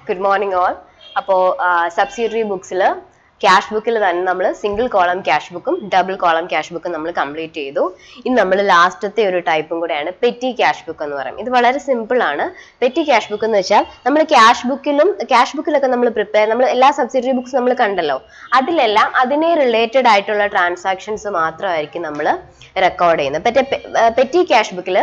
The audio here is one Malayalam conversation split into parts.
Good morning all. അപ്പോൾ സബ്സിഡറി ബുക്സിൽ ക്യാഷ് ബുക്കിൽ തന്നെ നമ്മൾ സിംഗിൾ കോളം ക്യാഷ് ബുക്കും ഡബിൾ കോളം ക്യാഷ് ബുക്കും നമ്മൾ കംപ്ലീറ്റ് ചെയ്തു. ഇനി നമ്മൾ ലാസ്റ്റത്തെ ഒരു ടൈപ്പും കൂടെയാണ് പെറ്റി ക്യാഷ് ബുക്ക് എന്ന് പറയും. ഇത് വളരെ സിമ്പിൾ ആണ്. പെറ്റി ക്യാഷ് ബുക്ക് എന്ന് വെച്ചാൽ നമ്മൾ ക്യാഷ് ബുക്കിലൊക്കെ നമ്മൾ നമ്മൾ എല്ലാ സബ്സിഡറി ബുക്സ് നമ്മൾ കണ്ടല്ലോ, അതിലെല്ലാം അതിനെ റിലേറ്റഡ് ആയിട്ടുള്ള ട്രാൻസാക്ഷൻസ് മാത്രമായിരിക്കും നമ്മൾ റെക്കോർഡ് ചെയ്യുന്നത്. പെറ്റി ക്യാഷ് ബുക്കിൽ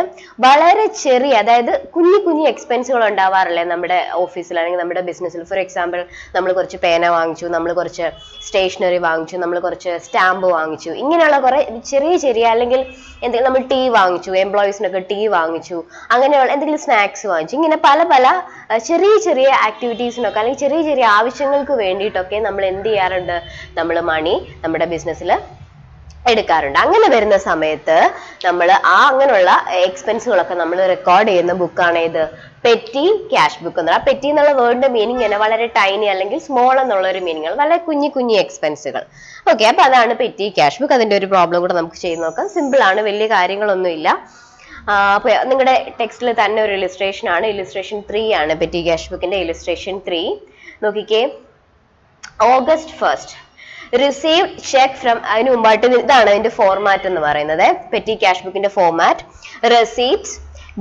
വളരെ ചെറിയ, അതായത് കുഞ്ഞു എക്സ്പെൻസുകൾ ഉണ്ടാവാറില്ലേ നമ്മുടെ ഓഫീസിൽ അല്ലെങ്കിൽ നമ്മുടെ ബിസിനസ്സിൽ. ഫോർ എക്സാമ്പിൾ, നമ്മൾ കുറച്ച് പേന വാങ്ങിച്ചു, നമ്മൾ കുറച്ച് സ്റ്റേഷനറി വാങ്ങിച്ചു, നമ്മൾ കുറച്ച് സ്റ്റാമ്പ് വാങ്ങിച്ചു, ഇങ്ങനെയുള്ള കുറെ ചെറിയ അല്ലെങ്കിൽ എന്തെങ്കിലും നമ്മൾ ടീ വാങ്ങിച്ചു, എംപ്ലോയീസിനൊക്കെ ടീ വാങ്ങിച്ചു, അങ്ങനെയുള്ള എന്തെങ്കിലും സ്നാക്സ് വാങ്ങിച്ചു, ഇങ്ങനെ പല ചെറിയ ആക്ടിവിറ്റീസിനൊക്കെ അല്ലെങ്കിൽ ചെറിയ ആവശ്യങ്ങൾക്ക് വേണ്ടിയിട്ടൊക്കെ നമ്മൾ എന്ത് ചെയ്യാറുണ്ട്, നമ്മൾ മണി നമ്മുടെ ബിസിനസ്സിൽ എടുക്കാറുണ്ട്. അങ്ങനെ വരുന്ന സമയത്ത് നമ്മൾ അങ്ങനെയുള്ള എക്സ്പെൻസുകളൊക്കെ നമ്മൾ റെക്കോർഡ് ചെയ്യുന്ന ബുക്കാണ് ഇത് പെറ്റി ക്യാഷ് ബുക്ക് എന്ന് പറയുന്നത്. പെറ്റി എന്നുള്ള വേർഡിന്റെ മീനിങ് തന്നെ വളരെ ടൈനി അല്ലെങ്കിൽ സ്മോൾ എന്നുള്ള ഒരു മീനിങ്, വളരെ കുഞ്ഞു എക്സ്പെൻസുകൾ. ഓക്കെ, അപ്പൊ അതാണ് പെറ്റി ക്യാഷ് ബുക്ക്. അതിന്റെ ഒരു പ്രോബ്ലം കൂടെ നമുക്ക് ചെയ്ത് നോക്കാം. സിമ്പിൾ ആണ്, വലിയ കാര്യങ്ങളൊന്നും ഇല്ല. അപ്പൊ നിങ്ങളുടെ ടെക്സ്റ്റിൽ തന്നെ ഒരു ഇലിസ്ട്രേഷൻ ആണ്, ഇലിസ്ട്രേഷൻ 3 ആണ് പെറ്റി ക്യാഷ് ബുക്കിന്റെ ഇലിസ്ട്രേഷൻ 3. നോക്കിക്കേ, August 1st received check from, അതിന് മുമ്പായിട്ട് ഇതാണ് അതിന്റെ ഫോർമാറ്റ് എന്ന് പറയുന്നത്. പെറ്റി ക്യാഷ് ബുക്കിന്റെ ഫോർമാറ്റ്, റെസീപ്റ്റ്സ്,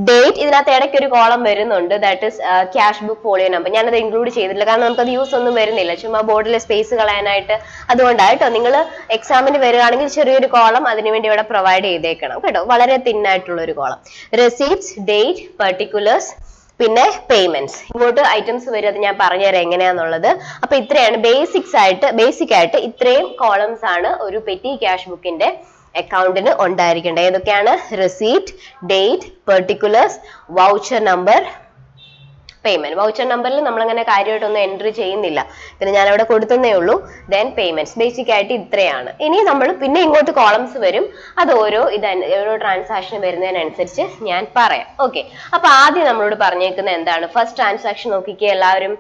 ഡേറ്റ്, ഇതിനകത്ത് ഇടയ്ക്ക് ഒരു കോളം വരുന്നുണ്ട്, that is cash book folio number. ഞാനത് ഇൻക്ലൂഡ് ചെയ്തിട്ടില്ല, കാരണം നമുക്കത് യൂസ് ഒന്നും വരുന്നില്ല, ചുമ്മാ ബോർഡിലെ സ്പേസ് കളയാനായിട്ട്. അതുകൊണ്ടായിട്ടോ, നിങ്ങൾ എക്സാമിന് വരികയാണെങ്കിൽ ചെറിയൊരു കോളം അതിനുവേണ്ടി ഇവിടെ പ്രൊവൈഡ് ചെയ്തേക്കണം കേട്ടോ, വളരെ തിന്നായിട്ടുള്ള ഒരു കോളം. റെസീപ്റ്റ്സ്, ഡേറ്റ്, പെർട്ടിക്കുലേഴ്സ്, പിന്നെ പേയ്മെന്റ്സ്. ഇങ്ങോട്ട് ഐറ്റംസ് വരും, അത് ഞാൻ പറഞ്ഞുതരാം എങ്ങനെയാന്നുള്ളത്. അപ്പൊ ഇത്രയാണ് ബേസിക് ആയിട്ട് ഇത്രയും കോളംസ് ആണ് ഒരു പെറ്റി ക്യാഷ് ബുക്കിന്റെ അക്കൗണ്ടിന് ഉണ്ടായിരിക്കേണ്ടത്. ഏതൊക്കെയാണ്? Receipt, date, particulars, voucher number, payment. Voucher നമ്പറിൽ നമ്മളങ്ങനെ കാര്യമായിട്ടൊന്നും എൻട്രി ചെയ്യുന്നില്ല, പിന്നെ ഞാൻ അവിടെ കൊടുത്തേ ഉള്ളൂ. Then payments. ബേസിക് ആയിട്ട് ഇത്രയാണ്. ഇനി നമ്മൾ പിന്നെ ഇങ്ങോട്ട് കോളംസ് വരും, അത് ഓരോ ട്രാൻസാക്ഷൻ വരുന്നതിനനുസരിച്ച് ഞാൻ പറയാം. ഓക്കെ, അപ്പൊ ആദ്യം നമ്മളോട് പറഞ്ഞേക്കുന്നത് എന്താണ്? ഫസ്റ്റ് ട്രാൻസാക്ഷൻ നോക്കിക്കേ എല്ലാവരും.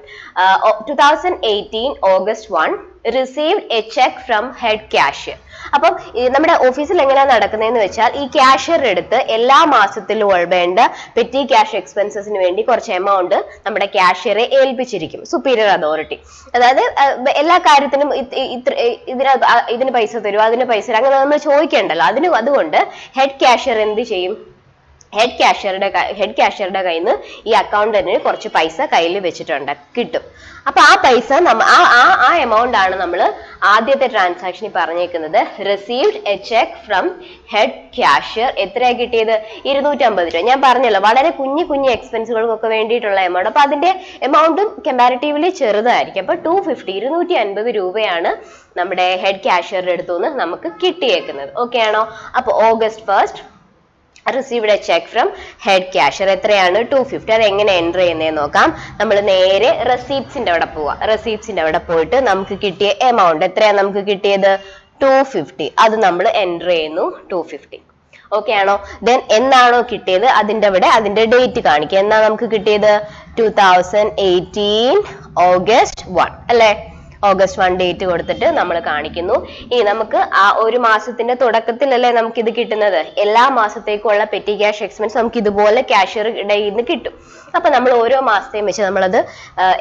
2018 August 1 received a cheque from head cashier. അപ്പം നമ്മുടെ ഓഫീസിൽ എങ്ങനെയാണ് നടക്കുന്നതെന്ന് വെച്ചാൽ, ഈ ക്യാഷ്യറുടെ അടുത്ത് എല്ലാ മാസത്തിലും വേണ്ട പെറ്റി ക്യാഷ് എക്സ്പെൻസസിന് വേണ്ടി കുറച്ച് എമൗണ്ട് നമ്മുടെ ക്യാഷ്യറെ ഏൽപ്പിച്ചിരിക്കും, സുപ്പീരിയർ അതോറിറ്റി. അതായത് എല്ലാ കാര്യത്തിനും ഇതിന് പൈസ തരുമോ, അതിന് പൈസ തരും, അങ്ങനെ നമ്മൾ ചോദിക്കേണ്ടല്ലോ. അതുകൊണ്ട് ഹെഡ് ക്യാഷ്യർ എന്ത് ചെയ്യും? ഹെഡ് ക്യാഷ്യറുടെ കയ്യിൽ നിന്ന് ഈ അക്കൗണ്ടന്റിന് കുറച്ച് പൈസ കയ്യിൽ കിട്ടും. അപ്പൊ ആ പൈസ ആ എമൗണ്ട് ആണ് നമ്മൾ ആദ്യത്തെ ട്രാൻസാക്ഷനിൽ പറഞ്ഞേക്കുന്നത്. Received a cheque from head cashier. എത്രയാണ് കിട്ടിയത്? 250 രൂപ. ഞാൻ പറഞ്ഞല്ലോ, വളരെ കുഞ്ഞു എക്സ്പെൻസുകൾക്കൊക്കെ വേണ്ടിയിട്ടുള്ള എമൗണ്ട്. അപ്പൊ അതിന്റെ എമൗണ്ടും കമ്പാരിറ്റീവ്ലി ചെറുതായിരിക്കും. അപ്പൊ 250 രൂപയാണ് നമ്മുടെ ഹെഡ് ക്യാഷ്യറുടെ അടുത്തുനിന്ന് നമുക്ക് കിട്ടിയേക്കുന്നത്. ഓക്കെ ആണോ? അപ്പൊ August 1st received a cheque from head cashier. എത്രയാണ്? 250. അത് എങ്ങനെ എൻറ്റർ ചെയ്യുന്നതെന്ന് നോക്കാം. നമ്മൾ നേരെ റെസീപ്റ്റ്സിന്റെ അവിടെ പോവാം. റെസീപ്റ്റ്സിന്റെ അവിടെ പോയിട്ട് നമുക്ക് കിട്ടിയ എമൗണ്ട് എത്രയാണ് നമുക്ക് കിട്ടിയത്? 250. അത് നമ്മൾ എൻറ്റർ ചെയ്യുന്നു, 250. ഓക്കെ ആണോ? ദെൻ എന്നാണോ കിട്ടിയത് അതിന്റെ ഡേറ്റ് കാണിക്കുക. എന്നാ നമുക്ക് കിട്ടിയത്? 2018 August 1 അല്ലെ? August 1 ഡേറ്റ് കൊടുത്തിട്ട് നമ്മൾ കാണിക്കുന്നു. ഇനി നമുക്ക് ആ ഒരു മാസത്തിന്റെ തുടക്കത്തിലല്ലേ നമുക്ക് ഇത് കിട്ടുന്നത്. എല്ലാ മാസത്തേക്കുള്ള പെറ്റി ക്യാഷ് എക്സ്പെൻസ് നമുക്ക് ഇതുപോലെ ക്യാഷ്യറുടെ കയ്യിൽ നിന്ന് കിട്ടും. അപ്പൊ നമ്മൾ ഓരോ മാസത്തെയും വെച്ച് നമ്മളത്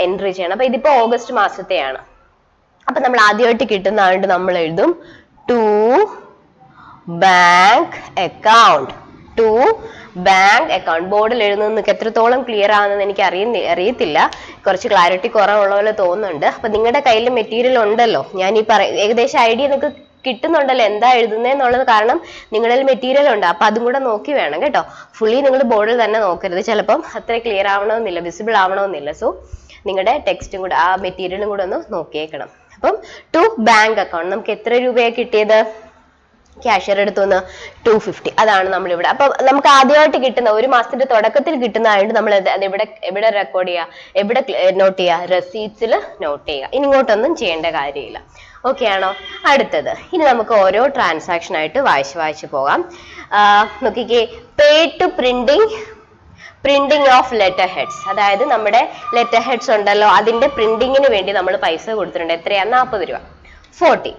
എൻട്രി ചെയ്യണം. അപ്പൊ ഇതിപ്പോ ഓഗസ്റ്റ് മാസത്തെയാണ്. അപ്പൊ നമ്മൾ ആദ്യമായിട്ട് കിട്ടുന്നതായിട്ട് നമ്മൾ എഴുതും to bank account. To bank account. ബോർഡിൽ എഴുതുന്നത് എത്രത്തോളം ക്ലിയർ ആണെന്ന് എനിക്ക് അറിയത്തില്ല, കുറച്ച് ക്ലാരിറ്റി കുറവുള്ള പോലെ തോന്നുന്നുണ്ട്. അപ്പൊ നിങ്ങളുടെ കയ്യിൽ മെറ്റീരിയൽ ഉണ്ടല്ലോ, ഞാൻ ഈ ഏകദേശം ഐഡിയ നിങ്ങൾക്ക് കിട്ടുന്നുണ്ടല്ലോ എന്താ എഴുതുന്നതെന്നുള്ളത്, കാരണം നിങ്ങളിൽ മെറ്റീരിയൽ ഉണ്ട്. അപ്പൊ അതും കൂടെ നോക്കി വേണം കേട്ടോ. ഫുള്ളി നിങ്ങൾ ബോർഡിൽ തന്നെ നോക്കരുത്, ചിലപ്പം അത്ര ക്ലിയർ ആവണമെന്നില്ല, വിസിബിൾ ആവണമെന്നില്ല. സോ നിങ്ങളുടെ ടെക്സ്റ്റും കൂടെ ആ മെറ്റീരിയലും കൂടെ ഒന്ന് നോക്കിയേക്കണം. അപ്പം ടു ബാങ്ക് അക്കൗണ്ട് നമുക്ക് എത്ര രൂപയാണ് കിട്ടിയത്? ക്യാഷ്യർ എടുത്തുനിന്ന് 250. അതാണ് നമ്മളിവിടെ. അപ്പൊ നമുക്ക് ആദ്യമായിട്ട് കിട്ടുന്ന ഒരു മാസത്തിന്റെ തുടക്കത്തിൽ കിട്ടുന്നതായിട്ട് നമ്മൾ അത് എവിടെ റെക്കോർഡ് ചെയ്യുക, എവിടെ നോട്ട് ചെയ്യുക? റെസീപ്റ്റ്സിൽ നോട്ട് ചെയ്യുക. ഇനി ഇങ്ങോട്ടൊന്നും ചെയ്യേണ്ട കാര്യമില്ല. ഓക്കെ ആണോ? അടുത്തത് ഇനി നമുക്ക് ഓരോ ട്രാൻസാക്ഷൻ ആയിട്ട് വായിച്ചു പോകാം. നോക്കിക്കേ, pay to printing of letter heads. അതായത് നമ്മുടെ ലെറ്റർ ഹെഡ്സ് ഉണ്ടല്ലോ, അതിന്റെ പ്രിന്റിങ്ങിന് വേണ്ടി നമ്മൾ പൈസ കൊടുത്തിട്ടുണ്ട്. എത്രയാണ്? 40 രൂപ. 40.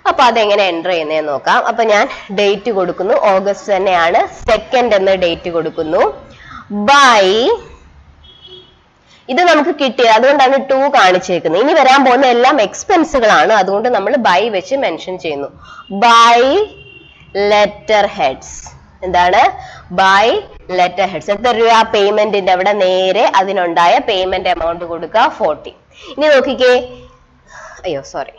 അപ്പൊ അതെങ്ങനെ എൻറ്റർ ചെയ്യുന്നതെന്ന് നോക്കാം. അപ്പൊ ഞാൻ ഡേറ്റ് കൊടുക്കുന്നു, ഓഗസ്റ്റ് തന്നെയാണ്, 2nd എന്ന ഡേറ്റ് കൊടുക്കുന്നു. ബൈ ഇത് നമുക്ക് കിട്ടിയത്, അതുകൊണ്ടാണ് 2 കാണിച്ചേക്കുന്നത്. ഇനി വരാൻ പോകുന്ന എല്ലാം എക്സ്പെൻസുകളാണ്, അതുകൊണ്ട് നമ്മൾ ബൈ വെച്ച് മെൻഷൻ ചെയ്യുന്നു. By letter heads. എന്താണ്? By letter heads. എത്ര രൂപ? പേയ്മെന്റിന്റെ അവിടെ നേരെ അതിനുണ്ടായ പേയ്മെന്റ് എമൗണ്ട് കൊടുക്കുക 40. ഇനി നോക്കിക്കേ, അയ്യോ sorry,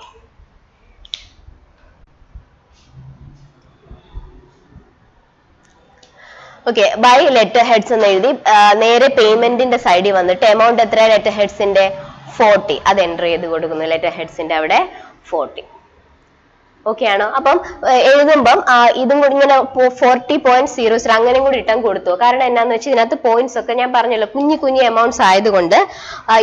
okay, by letter heads എന്ന് എഴുതി നേരെ പേയ്മെന്റിന്റെ സൈഡിൽ വന്നിട്ട് എമൗണ്ട് എത്ര? ലെറ്റർ ഹെഡ്സിന്റെ 40, അത് എൻ്റർ ചെയ്ത് കൊടുക്കുന്നു. ലെറ്റർ ഹെഡ്സിന്റെ അവിടെ 40. ഓക്കെ ആണോ? അപ്പം എഴുതുമ്പം ഇതും കൂടി ഇങ്ങനെ 40.00 അങ്ങനെ കൂടി ഇട്ടാൻ കൊടുത്തു. കാരണം എന്നാന്ന് വെച്ചാൽ ഇതിനകത്ത് പോയിന്റ്സ് ഒക്കെ ഞാൻ പറഞ്ഞല്ലോ കുഞ്ഞു കുഞ്ഞു എമൗണ്ട്സ് ആയതുകൊണ്ട്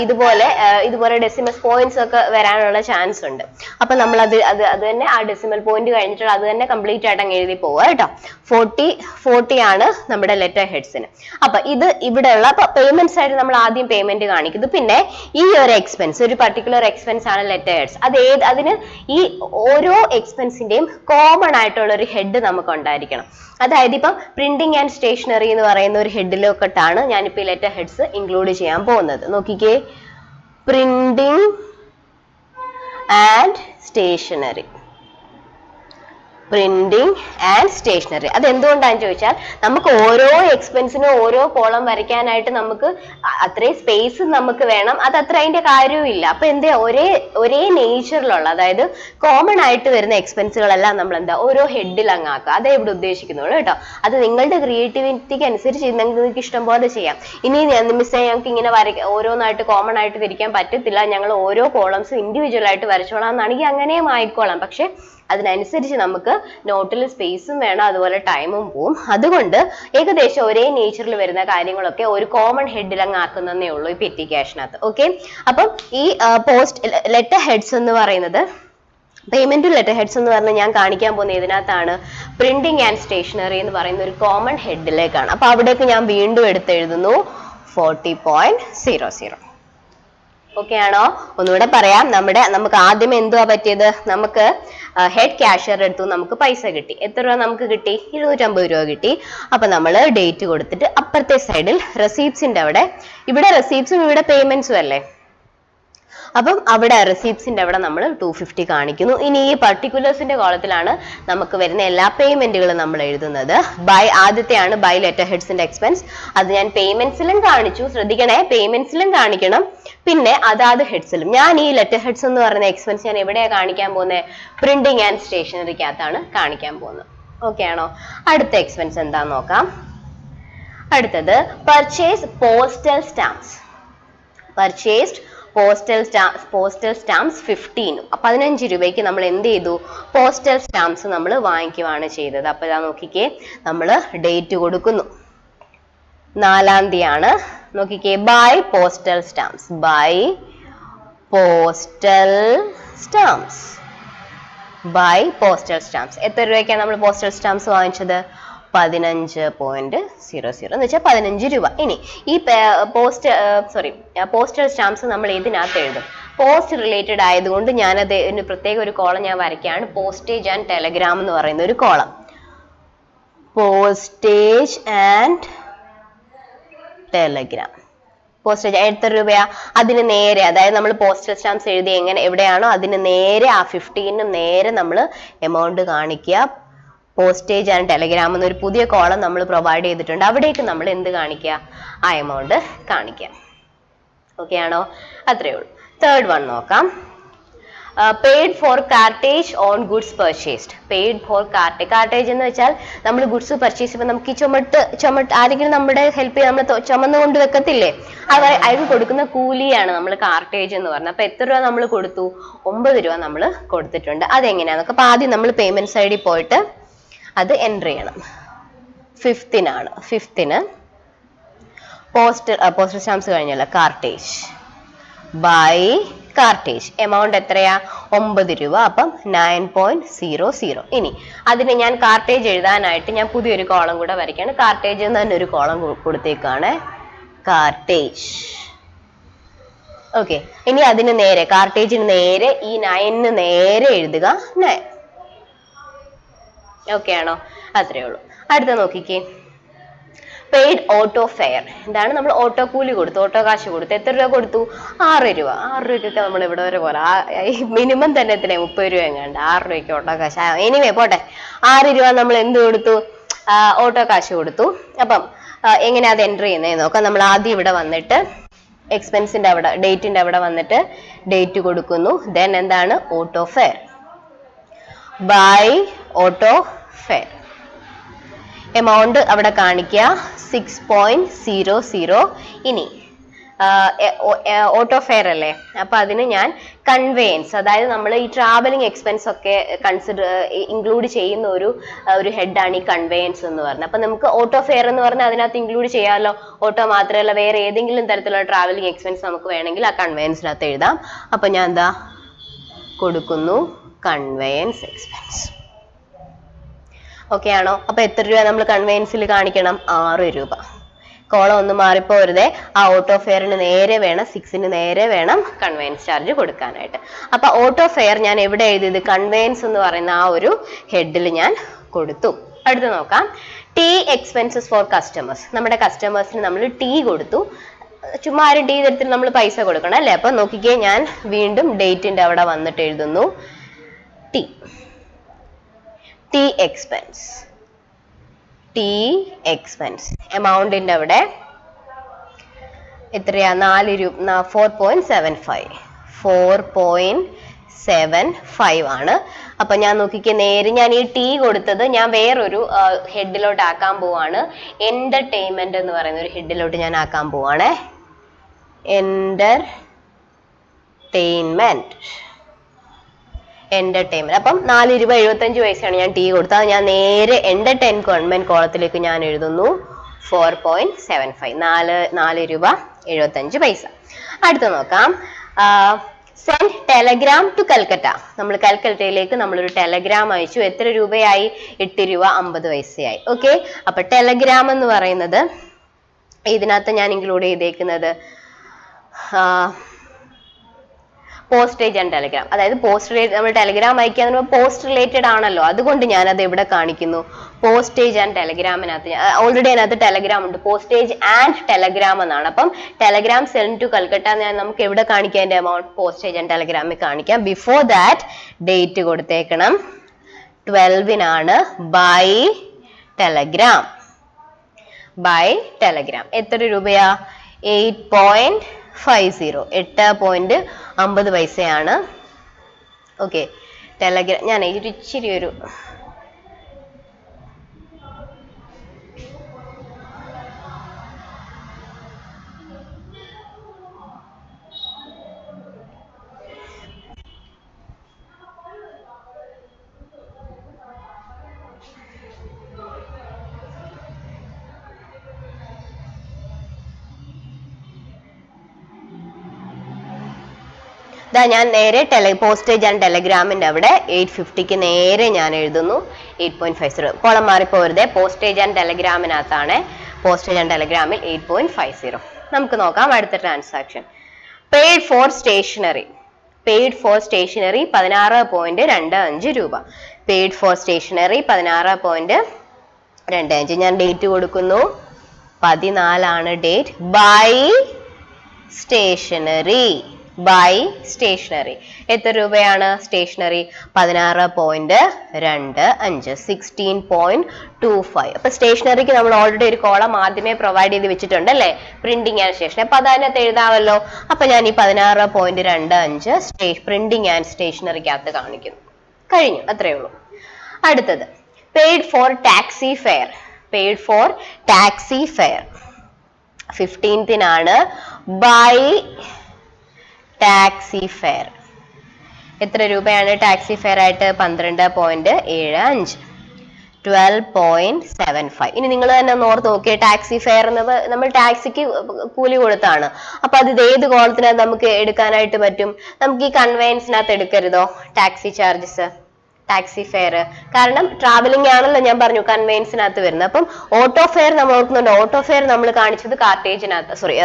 ഇതുപോലെ ഡെസിമൽ പോയിന്റ്സ് ഒക്കെ വരാനുള്ള ചാൻസ് ഉണ്ട്. അപ്പൊ നമ്മൾ അത് തന്നെ ആ ഡെസിമൽ പോയിന്റ് കഴിഞ്ഞിട്ടുള്ള അത് തന്നെ കംപ്ലീറ്റ് ആയിട്ട് അങ്ങ് എഴുതി പോവുക കേട്ടോ. 40 ആണ് നമ്മുടെ ലെറ്റർ ഹെഡ്സിന്. അപ്പൊ ഇത് ഇവിടെയുള്ള പേയ്മെന്റ് സൈഡ് നമ്മൾ ആദ്യം പേയ്മെന്റ് കാണിക്കുന്നു. പിന്നെ ഈ ഒരു എക്സ്പെൻസ്, ഒരു പർട്ടിക്കുലർ എക്സ്പെൻസ് ആണ് ലെറ്റർ ഹെഡ്സ്. അതിന് ഈ ഓരോ എക്സ്പെൻസിന്റെയും കോമൺ ആയിട്ടുള്ള ഒരു ഹെഡ് നമുക്ക് ഉണ്ടായിരിക്കണം. അതായത് ഇപ്പം പ്രിന്റിംഗ് ആൻഡ് സ്റ്റേഷനറി എന്ന് പറയുന്ന ഒരു ഹെഡിലൊക്കെട്ടാണ് ഞാനിപ്പോ ഈ ലെറ്റർ ഹെഡ്സ് ഇൻക്ലൂഡ് ചെയ്യാൻ പോകുന്നത്. നോക്കിക്കേ, printing and stationery, printing and stationery. അത് എന്തുകൊണ്ടാന്ന് ചോദിച്ചാൽ നമുക്ക് ഓരോ എക്സ്പെൻസിനും ഓരോ കോളം വരയ്ക്കാനായിട്ട് നമുക്ക് അത്രയും സ്പേസ് നമുക്ക് വേണം. അത് അത്ര അതിന്റെ കാര്യവും ഇല്ല. അപ്പൊ ഒരേ നേച്ചറിലുള്ള, അതായത് കോമൺ ആയിട്ട് വരുന്ന എക്സ്പെൻസുകളെല്ലാം നമ്മൾ ഓരോ ഹെഡിൽ അങ്ങാക്കുക. അതേ ഇവിടെ ഉദ്ദേശിക്കുന്നുള്ളൂ കേട്ടോ. അത് നിങ്ങളുടെ ക്രിയേറ്റിവിറ്റിക്ക് അനുസരിച്ച് നിങ്ങൾക്ക് ഇഷ്ടം പോലെ ചെയ്യാം. ഇനി മിസ്സേ ഞങ്ങൾക്ക് ഇങ്ങനെ ഓരോന്നായിട്ട് കോമൺ ആയിട്ട് വരയ്ക്കാൻ പറ്റത്തില്ല, ഞങ്ങൾ ഓരോ കോളംസും ഇൻഡിവിജ്വൽ ആയിട്ട് വരച്ചോളാം എന്നാണെങ്കിൽ അങ്ങനെയും ആയിക്കോളാം. പക്ഷെ അതിനനുസരിച്ച് നമുക്ക് നോട്ടിൽ സ്പേസും വേണം, അതുപോലെ ടൈമും പോവും. അതുകൊണ്ട് ഏകദേശം ഒരേ നേച്ചറിൽ വരുന്ന കാര്യങ്ങളൊക്കെ ഒരു കോമൺ ഹെഡിൽ അങ്ങ് ആക്കുന്നതേ ഉള്ളൂ ഈ പെറ്റി ക്യാഷിനകത്ത്. ഓക്കെ, അപ്പം ഈ ലെറ്റർ ഹെഡ്സ് എന്ന് പറയുന്നത്, പേയ്മെന്റ് ലെറ്റർ ഹെഡ്സ് എന്ന് പറഞ്ഞാൽ ഞാൻ കാണിക്കാൻ പോകുന്ന ഇതിനകത്താണ് പ്രിന്റിംഗ് ആൻഡ് സ്റ്റേഷനറി എന്ന് പറയുന്ന ഒരു കോമൺ ഹെഡിലേക്കാണ്. അപ്പൊ അവിടേക്ക് ഞാൻ വീണ്ടും എടുത്തെഴുതുന്നു 40.00. ഓക്കെ ആണോ? ഒന്നുകൂടെ പറയാം. നമുക്ക് ആദ്യം എന്തുവാ പറ്റിയത്? നമുക്ക് ഹെഡ് ക്യാഷ്യർ എടുത്തു, നമുക്ക് പൈസ കിട്ടി. എത്ര രൂപ നമുക്ക് കിട്ടി? 250 രൂപ കിട്ടി. അപ്പൊ നമ്മൾ ഡേറ്റ് കൊടുത്തിട്ട് അപ്പുറത്തെ സൈഡിൽ റെസീപ്റ്റ്സിന്റെ അവിടെ, ഇവിടെ റെസീപ്റ്റ്സും ഇവിടെ പേയ്മെന്റ്സും അല്ലേ, അപ്പം അവിടെ റെസീപ്റ്റ്സിന്റെ അവിടെ നമ്മൾ 250 കാണിക്കുന്നു. ഇനി ഈ പർട്ടിക്കുലേഴ്സിന്റെ കോളത്തിലാണ് നമുക്ക് വരുന്ന എല്ലാ പേയ്മെന്റുകളും നമ്മൾ എഴുതുന്നത്. ആദ്യത്തെയാണ് ബൈ ലെറ്റർ ഹെഡ്സിന്റെ എക്സ്പെൻസ്. അത് ഞാൻ പേയ്മെന്റ്സിലും കാണിച്ചു, ശ്രദ്ധിക്കണേ, പേയ്മെന്റ്സിലും കാണിക്കണം, പിന്നെ അതാത് ഹെഡ്സിലും. ഞാൻ ഈ ലെറ്റർ ഹെഡ്സ് എന്ന് പറയുന്ന എക്സ്പെൻസ് ഞാൻ എവിടെയാ കാണിക്കാൻ പോകുന്നത്? പ്രിന്റിംഗ് ആൻഡ് സ്റ്റേഷനറിക്കകത്താണ് കാണിക്കാൻ പോകുന്നത്. ഓക്കെ ആണോ? അടുത്ത എക്സ്പെൻസ് എന്താന്ന് നോക്കാം. അടുത്തത് purchase postal stamps. Purchased postal stamps 15 രൂപയ്ക്ക് നമ്മൾ എന്ത് ചെയ്തു? പോസ്റ്റൽ സ്റ്റാമ്പ്സ് നമ്മൾ വാങ്ങിക്കുവാണ് ചെയ്തത്. അപ്പൊ ഇതാ നോക്കിക്കേ, നമ്മൾ ഡേറ്റ് കൊടുക്കുന്നു, 4-ാം തീയതിയാണ്. നോക്കിക്കേ, by postal stamps, by postal stamps, by postal stamps. എത്ര രൂപയ്ക്കാണ് നമ്മൾ പോസ്റ്റൽ സ്റ്റാമ്പ്സ് വാങ്ങിച്ചത്? 15.00 എന്ന് വെച്ചാൽ 15 രൂപ. ഇനി ഈ പോസ്റ്റൽ സ്റ്റാമ്പ്സ് നമ്മൾ ഇതിനകത്ത് എഴുതും. പോസ്റ്റ് റിലേറ്റഡ് ആയതുകൊണ്ട് ഞാനത് പ്രത്യേക ഒരു കോളം ഞാൻ വരയ്ക്കുകയാണ്. പോസ്റ്റേജ് ആൻഡ് ടെലഗ്രാം എന്ന് പറയുന്ന ഒരു column. Postage and Telegram. Postage എത്ര രൂപയാ? അതിന് നേരെ, അതായത് നമ്മൾ പോസ്റ്റൽ സ്റ്റാമ്പ്സ് എഴുതി എവിടെയാണോ അതിന് നേരെ ആ 15 നേരെ നമ്മൾ എമൗണ്ട് കാണിക്കുക. പോസ്റ്റേജ് ആൻഡ് ടെലഗ്രാം എന്നൊരു പുതിയ കോളം നമ്മൾ പ്രൊവൈഡ് ചെയ്തിട്ടുണ്ട്. അവിടേക്ക് നമ്മൾ എന്ത് കാണിക്കുക? ആ എമൗണ്ട് കാണിക്കുക. ഓക്കെ ആണോ? അത്രയേ ഉള്ളൂ. തേർഡ് വൺ നോക്കാം. Paid four cartage on goods purchased. Paid for cartage എന്ന് വെച്ചാൽ നമ്മൾ ഗുഡ്സ് പർച്ചേസ് ചെയ്യുമ്പോൾ നമുക്ക് ഈ ചുമട്ട് ആരെങ്കിലും നമ്മുടെ ഹെൽപ്പ് ചെയ്ത് നമ്മൾ ചുമന്ന് കൊണ്ട് വെക്കത്തില്ലേ, അതിന് കൊടുക്കുന്ന കൂലിയാണ് നമ്മൾ കാർട്ടേജ് എന്ന് പറഞ്ഞത്. അപ്പൊ എത്ര രൂപ നമ്മൾ കൊടുത്തു? 9 രൂപ നമ്മൾ കൊടുത്തിട്ടുണ്ട്. അതെങ്ങനെയാന്നൊക്കെ അപ്പൊ ആദ്യം നമ്മൾ പേയ്മെന്റ് സൈഡിൽ പോയിട്ട് അത് എൻ്റർ ചെയ്യണം. 5th-നാണ്. 5th-ന് പോസ്റ്റൽ സ്റ്റാമ്പ്സ് കഴിഞ്ഞല്ലോ, കാർട്ടേജ്, ബൈ കാർട്ടേജ്. എമൗണ്ട് എത്രയാ? 9 രൂപ. അപ്പം 9.00. ഇനി അതിന് ഞാൻ കാർട്ടേജ് എഴുതാനായിട്ട് ഞാൻ പുതിയൊരു കോളം കൂടെ വരയ്ക്കാണ്. കാർട്ടേജ് എന്ന് തന്നെ ഒരു കോളം കൊടുത്തേക്കാണ്, കാർട്ടേജ്. ഓക്കെ, ഇനി അതിന് നേരെ, കാർട്ടേജിന് നേരെ ഈ 9 നേരെ എഴുതുക, 9. ഓക്കെ ആണോ? അത്രേ ഉള്ളൂ. അടുത്ത നോക്കിക്കേ, പെയ്ഡ് ഓട്ടോ ഫെയർ, എന്താണ് നമ്മൾ ഓട്ടോ കൂലി കൊടുത്തു, ഓട്ടോ കാശ് കൊടുത്തു. എത്ര രൂപ കൊടുത്തു? 6 രൂപ. 6 രൂപയ്ക്കൊക്കെ നമ്മൾ ഇവിടെ വരെ പോലെ മിനിമം തന്നെ എത്ര 30 രൂപ എങ്ങാണ്ട്. 6 രൂപയ്ക്ക് ഓട്ടോ കാശ്. എനിവേ പോട്ടെ, 6 രൂപ നമ്മൾ എന്ത് കൊടുത്തു? ഓട്ടോ കാശ് കൊടുത്തു. അപ്പം എങ്ങനെ അത് എൻറ്റർ ചെയ്യുന്നതെന്ന് നോക്കാം. നമ്മൾ ആദ്യം ഇവിടെ വന്നിട്ട് എക്സ്പെൻസിന്റെ അവിടെ ഡേറ്റിന്റെ അവിടെ വന്നിട്ട് ഡേറ്റ് കൊടുക്കുന്നു. ദെൻ എന്താണ്? Auto fare, by auto fare. Amount അവിടെ കാണിക്കുക 6.00. ഇനി ഓട്ടോ ഫെയർ അല്ലേ, അപ്പൊ അതിന് ഞാൻ കൺവേയൻസ്, അതായത് നമ്മൾ ഈ ട്രാവലിംഗ് എക്സ്പെൻസ് ഒക്കെ ഇൻക്ലൂഡ് ചെയ്യുന്ന ഒരു ഹെഡാണ് ഈ കൺവേയൻസ് എന്ന് പറഞ്ഞത്. അപ്പൊ നമുക്ക് ഓട്ടോ ഫെയർ എന്ന് പറഞ്ഞാൽ അതിനകത്ത് ഇൻക്ലൂഡ് ചെയ്യാമല്ലോ. ഓട്ടോ മാത്രമല്ല വേറെ ഏതെങ്കിലും തരത്തിലുള്ള ട്രാവലിംഗ് എക്സ്പെൻസ് നമുക്ക് വേണമെങ്കിൽ ആ കൺവേയൻസിനകത്ത് എഴുതാം. അപ്പൊ ഞാൻ എന്താ കൊടുക്കുന്നു? Conveyance expense. ഓക്കെ ആണോ? അപ്പൊ എത്ര രൂപ നമ്മൾ കൺവേയൻസിൽ കാണിക്കണം? 6 രൂപ. കോളം ഒന്ന് മാറിപ്പോരുതേ. ആ ഓട്ടോ ഫെയറിന് നേരെ വേണം, 6ന് നേരെ വേണം കൺവേയൻസ് ചാർജ് കൊടുക്കാനായിട്ട്. അപ്പൊ ഓട്ടോ ഫെയർ ഞാൻ എവിടെ എഴുതിയത്? കൺവേയൻസ് എന്ന് പറയുന്ന ആ ഒരു ഹെഡിൽ ഞാൻ കൊടുത്തു. അടുത്ത് നോക്കാം, ടി എക്സ്പെൻസസ് ഫോർ കസ്റ്റമേഴ്സ്. നമ്മുടെ കസ്റ്റമേഴ്സിന് നമ്മൾ ടി കൊടുത്തു. ചുമ്മാ ആരും ടി തരത്തിൽ നമ്മൾ പൈസ കൊടുക്കണം അല്ലേ? അപ്പൊ നോക്കിക്കേ, ഞാൻ വീണ്ടും ഡേറ്റിന്റെ അവിടെ വന്നിട്ട് എഴുതുന്നു tea. Tea expense, tea expense. എമൗണ്ടിന്റെ അവിടെ എത്രയാ? 4 രൂപ. 4.75. 4.75 ആണ്. അപ്പൊ ഞാൻ നോക്കിക്കേ, നേരെ ഞാൻ ഈ ടി കൊടുത്തത് ഞാൻ വേറൊരു ഹെഡിലോട്ട് ആക്കാൻ പോവാണ്. എന്റർടൈൻമെന്റ് എന്ന് പറയുന്ന ഒരു ഹെഡിലോട്ട് ഞാൻ ആക്കാൻ പോവാണ്. എന്റർടൈൻമെന്റ്. അപ്പം 4.75 ഞാൻ ടി കൊടുത്തത്. അത് ഞാൻ നേരെ എന്റർടൈൻമെന്റ് കോളത്തിലേക്ക് ഞാൻ എഴുതുന്നു 4.75. 4 രൂപ 75 പൈസ. അടുത്ത നോക്കാം, സെൻഡ് ടെലഗ്രാം ടു കൽക്കട്ട. നമ്മൾ കൽക്കട്ടയിലേക്ക് നമ്മളൊരു ടെലഗ്രാം അയച്ചു. എത്ര രൂപയായി? 8 രൂപ 50 പൈസയായി. ഓക്കെ, അപ്പൊ ടെലഗ്രാം എന്ന് പറയുന്നത് ഇതിനകത്ത് ഞാൻ ഇൻക്ലൂഡ് ചെയ്തേക്കുന്നത് പോസ്റ്റേജ് ആൻഡ് ടെലഗ്രാം. അതായത് പോസ്റ്റ് നമ്മൾ ടെലഗ്രാം അയക്കുക പോസ്റ്റ് റിലേറ്റഡ് ആണല്ലോ, അതുകൊണ്ട് ഞാൻ അത് എവിടെ കാണിക്കുന്നു? പോസ്റ്റേജ് ആൻഡ് ടെലഗ്രാമിനകത്ത്. ഓൾറെഡി അതിനകത്ത് ടെലഗ്രാം ഉണ്ട്, പോസ്റ്റേജ് ആൻഡ് ടെലഗ്രാം എന്നാണ്. അപ്പം ടെലഗ്രാം സെൻഡ് ടു കൽക്കട്ട നമുക്ക് എവിടെ കാണിക്കാം? അതിന്റെ എമൗണ്ട് പോസ്റ്റേജ് ആൻഡ് ടെലഗ്രാമിൽ കാണിക്കാം. ബിഫോർ ദാറ്റ് ഡേറ്റ് കൊടുത്തേക്കണം. 12-നാണ് ബൈ ടെലഗ്രാം. ബൈ ടെലഗ്രാം എത്ര രൂപയാ? 8.50. 8.50 പൈസയാണ്. ഓക്കെ, ടെലഗ്രാം ഞാൻ ഇച്ചിരി ഒരു ഞാൻ നേരെ പോസ്റ്റേജ് ആൻഡ് ടെലഗ്രാമിന്റെ അവിടെ 850 നേരെ ഞാൻ എഴുതുന്നു 8.50. കോളം മാറിപ്പോരുതേ. പോസ്റ്റേജ് ആൻഡ് ടെലഗ്രാമിനകത്താണ്. പോസ്റ്റേജ് ആൻഡ് ടെലഗ്രാമിൽ 8.50. നമുക്ക് നോക്കാം അടുത്ത transaction. Paid for stationery. Paid for stationery 16.25 രൂപ. Paid for stationery 16.25. ഞാൻ ഡേറ്റ് കൊടുക്കുന്നു 14 date. By stationery. By stationery എത്ര രൂപയാണ്? സ്റ്റേഷനറി 16.25. 16.25. അപ്പൊ സ്റ്റേഷനറിക്ക് നമ്മൾ ഓൾറെഡി ഒരു കോളം ആദ്യമേ പ്രൊവൈഡ് ചെയ്ത് വെച്ചിട്ടുണ്ട് അല്ലെ, പ്രിന്റിംഗ് ആൻഡ് സ്റ്റേഷനറി. അപ്പൊ അതിനകത്ത് എഴുതാമല്ലോ. അപ്പൊ ഞാൻ ഈ 16.25 പ്രിന്റിംഗ് ആൻഡ് സ്റ്റേഷനറിക്കകത്ത് കാണിക്കുന്നു. കഴിഞ്ഞു, അത്രയേ ഉള്ളൂ. അടുത്തത് paid for taxi fare. Paid for taxi fare 15-നാണ് ബൈ ടാക്സി ഫെയർ. എത്ര രൂപയാണ് ടാക്സി ഫെയർ ആയിട്ട്? 12.75. 12.75. ഇനി നിങ്ങൾ തന്നെ ഓർത്ത് നോക്കിയേ, ടാക്സി ഫെയർ എന്ന് നമ്മൾ ടാക്സിക്ക് കൂലി കൊടുത്താണ്. അപ്പൊ അത് ഏത് കോളത്തിനകത്ത് നമുക്ക് എടുക്കാനായിട്ട് പറ്റും? നമുക്ക് ഈ കൺവെയൻസിനകത്ത് എടുക്കരുതോ ടാക്സി ചാർജസ്, ടാക്സി ഫെയർ? കാരണം ട്രാവലിംഗ് ആണല്ലോ ഞാൻ പറഞ്ഞു കൺവെയൻസിനകത്ത് വരുന്നത്. അപ്പം ഓട്ടോ ഫെയർ നമ്മൾ ഓർക്കുന്നുണ്ട്. ഓട്ടോ ഫെയർ നമ്മൾ കാണിച്ചത് കാർട്ടേജിനകത്ത്, സോറി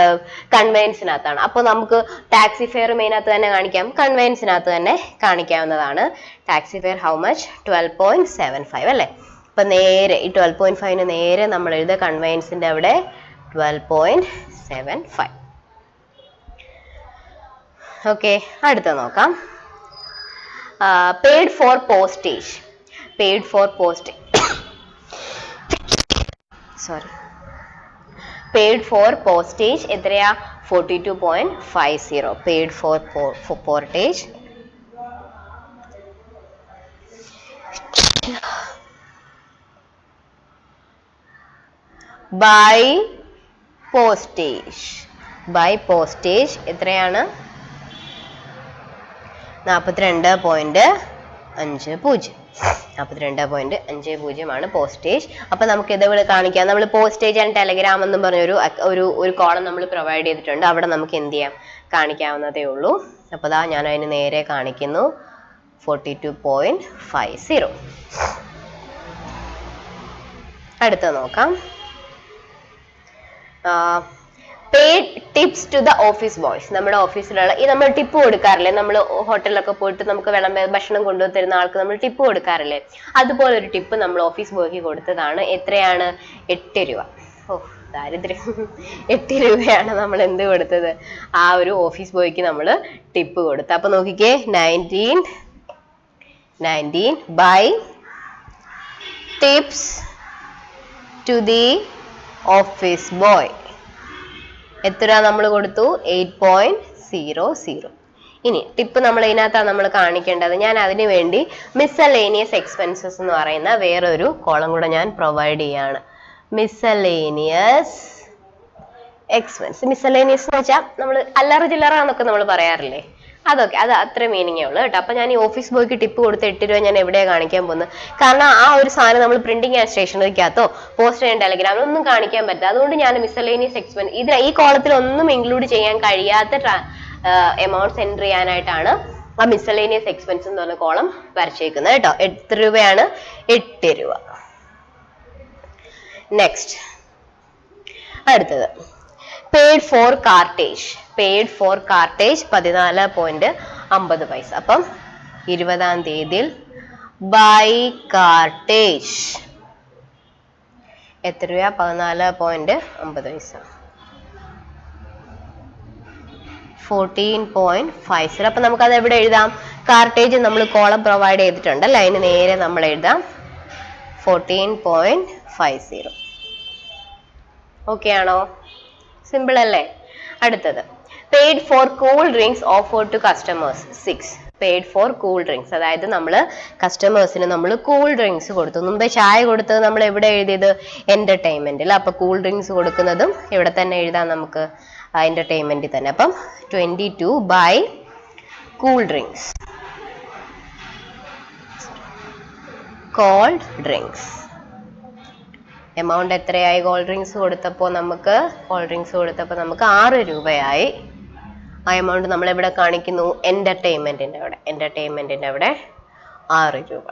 കൺവെയൻസിനകത്താണ്. അപ്പൊ നമുക്ക് ടാക്സി ഫെയർ മെയിനകത്ത് തന്നെ കാണിക്കാം, കൺവെയൻസിനകത്ത് തന്നെ കാണിക്കാവുന്നതാണ്. Taxi fare how much? 12.75 അല്ലേ? അപ്പൊ നേരെ ഈ 12.5 നേരെ നമ്മൾ എഴുതുക കൺവെയൻസിന്റെ അവിടെ 12.75. ഓക്കെ, അടുത്ത നോക്കാം. Paid for postage. Paid for postage sorry paid for postage എത്രയാ? 42.50. Paid for portage by postage. By postage എത്രയാണ്? 42.50. 42.50 ആണ് പോസ്റ്റേജ്. അപ്പൊ നമുക്ക് ഇതേപോലെ കാണിക്കാം. നമ്മൾ പോസ്റ്റേജ് ആൻഡ് ടെലഗ്രാം എന്നും പറഞ്ഞൊരു ഒരു കോളം നമ്മൾ പ്രൊവൈഡ് ചെയ്തിട്ടുണ്ട്. അവിടെ നമുക്ക് എന്ത് ചെയ്യാം? കാണിക്കാവുന്നതേ ഉള്ളൂ. അപ്പൊ ദാ ഞാൻ അതിന് നേരെ കാണിക്കുന്നു 42.50. അടുത്ത നോക്കാം. Paid tips to the office boys. നമ്മുടെ ഓഫീസിലുള്ള നമ്മൾ ടിപ്പ് കൊടുക്കാറില്ലേ? നമ്മൾ ഹോട്ടലിലൊക്കെ പോയിട്ട് നമുക്ക് ഭക്ഷണം കൊണ്ടുവന്ന് തരുന്ന ആൾക്ക് നമ്മൾ ടിപ്പ് കൊടുക്കാറില്ലേ? അതുപോലെ ഒരു ടിപ്പ് നമ്മൾ ഓഫീസ് ബോയ്ക്ക് കൊടുത്തതാണ്. എത്രയാണ്? 8 രൂപ. ഓ ദാരിദ്ര്യം. 8 രൂപയാണ് നമ്മൾ എന്ത് കൊടുത്തത്? ആ ഒരു ഓഫീസ് ബോയ്ക്ക് നമ്മൾ ടിപ്പ് കൊടുത്തു. അപ്പൊ നോക്കിക്കേ, 19 by tips to the office boy. എത്ര നമ്മൾ കൊടുത്തു? 8.00. ഇനി ടിപ്പ് നമ്മൾ ഇതിനകത്താണ് നമ്മൾ കാണിക്കേണ്ടത്. ഞാൻ അതിനു വേണ്ടി മിസ്സലേനിയസ് എക്സ്പെൻസസ് എന്ന് പറയുന്ന വേറൊരു കോളം കൂടെ ഞാൻ പ്രൊവൈഡ് ചെയ്യാണ്. Miscellaneous expense. മിസ്സലേനിയസ് എന്ന് വെച്ചാൽ നമ്മൾ അല്ലറ ചില്ലറ എന്നൊക്കെ നമ്മൾ പറയാറില്ലേ? അതൊക്കെ അത് അത്ര മീനിങ്ങേ ഉള്ളൂ കേട്ടോ. അപ്പൊ ഞാൻ ഈ ഓഫീസ് ബോയ്ക്ക് ടിപ്പ് കൊടുത്ത് 8 രൂപ ഞാൻ എവിടെയാണ് കാണിക്കാൻ പോകുന്നത്? കാരണം ആ ഒരു സാധനം നമ്മൾ പ്രിന്റിംഗ് ആൻഡ് സ്റ്റേഷനറിക്കകത്തോ പോസ്റ്റർ ആൻഡ് ടെലഗ്രാമിൽ ഒന്നും കാണിക്കാൻ പറ്റില്ല. അതുകൊണ്ട് ഞാൻ മിസ്സലേനിയസ് എക്സ്പെൻസ് ഈ കോളത്തിൽ ഒന്നും ഇൻക്ലൂഡ് ചെയ്യാൻ കഴിയാത്ത എമൗണ്ട്സ് എൻറ്റർ ചെയ്യാനായിട്ടാണ് ആ മിസ്സലേനിയസ് എക്സ്പെൻസ് എന്ന് പറഞ്ഞ കോളം വരച്ചേക്കുന്നത് കേട്ടോ. 8 രൂപയാണ്? 8 രൂപ. നെക്സ്റ്റ് അടുത്തത് paid four cartage. Paid for cartage 14.50. അപ്പം 20-ാം തീയതിയിൽ ബൈ കാർട്ടേജ് എത്ര രൂപ? 14.50. 14.50. അപ്പൊ നമുക്കത് എവിടെ എഴുതാം? കാർട്ടേജ് നമ്മൾ കോളം പ്രൊവൈഡ് ചെയ്തിട്ടുണ്ടല്ലോ, അതിന് നേരെ നമ്മൾ എഴുതാം 14.50. ഓക്കെ ആണോ? സിമ്പിൾ അല്ലേ? അടുത്തത് paid for cool drinks offer to customers 6. Paid for cool drinks, അതായത് നമ്മൾ കസ്റ്റമേഴ്സിന് നമ്മൾ കൂൾ ഡ്രിങ്ക്സ് കൊടുത്തു. മുമ്പേ ചായ കൊടുത്തത് നമ്മൾ എവിടെ എഴുതിയത്? എന്റർടൈൻമെന്റിൽ. അപ്പൊ കൂൾ ഡ്രിങ്ക്സ് കൊടുക്കുന്നതും ഇവിടെ തന്നെ എഴുതാം നമുക്ക്, എന്റർടൈൻമെന്റിൽ തന്നെ. അപ്പം 22 by cool drinks. Cold drinks amount എത്രയായി? കോൾഡ് ഡ്രിങ്ക്സ് കൊടുത്തപ്പോൾ നമുക്ക് 6 രൂപയായി. ആ എമൗണ്ട് നമ്മൾ എവിടെ കാണിക്കുന്നു? എന്റർടൈൻമെന്റിന്റെ അവിടെ. എന്റർടൈൻമെന്റിന്റെ അവിടെ 6 രൂപ.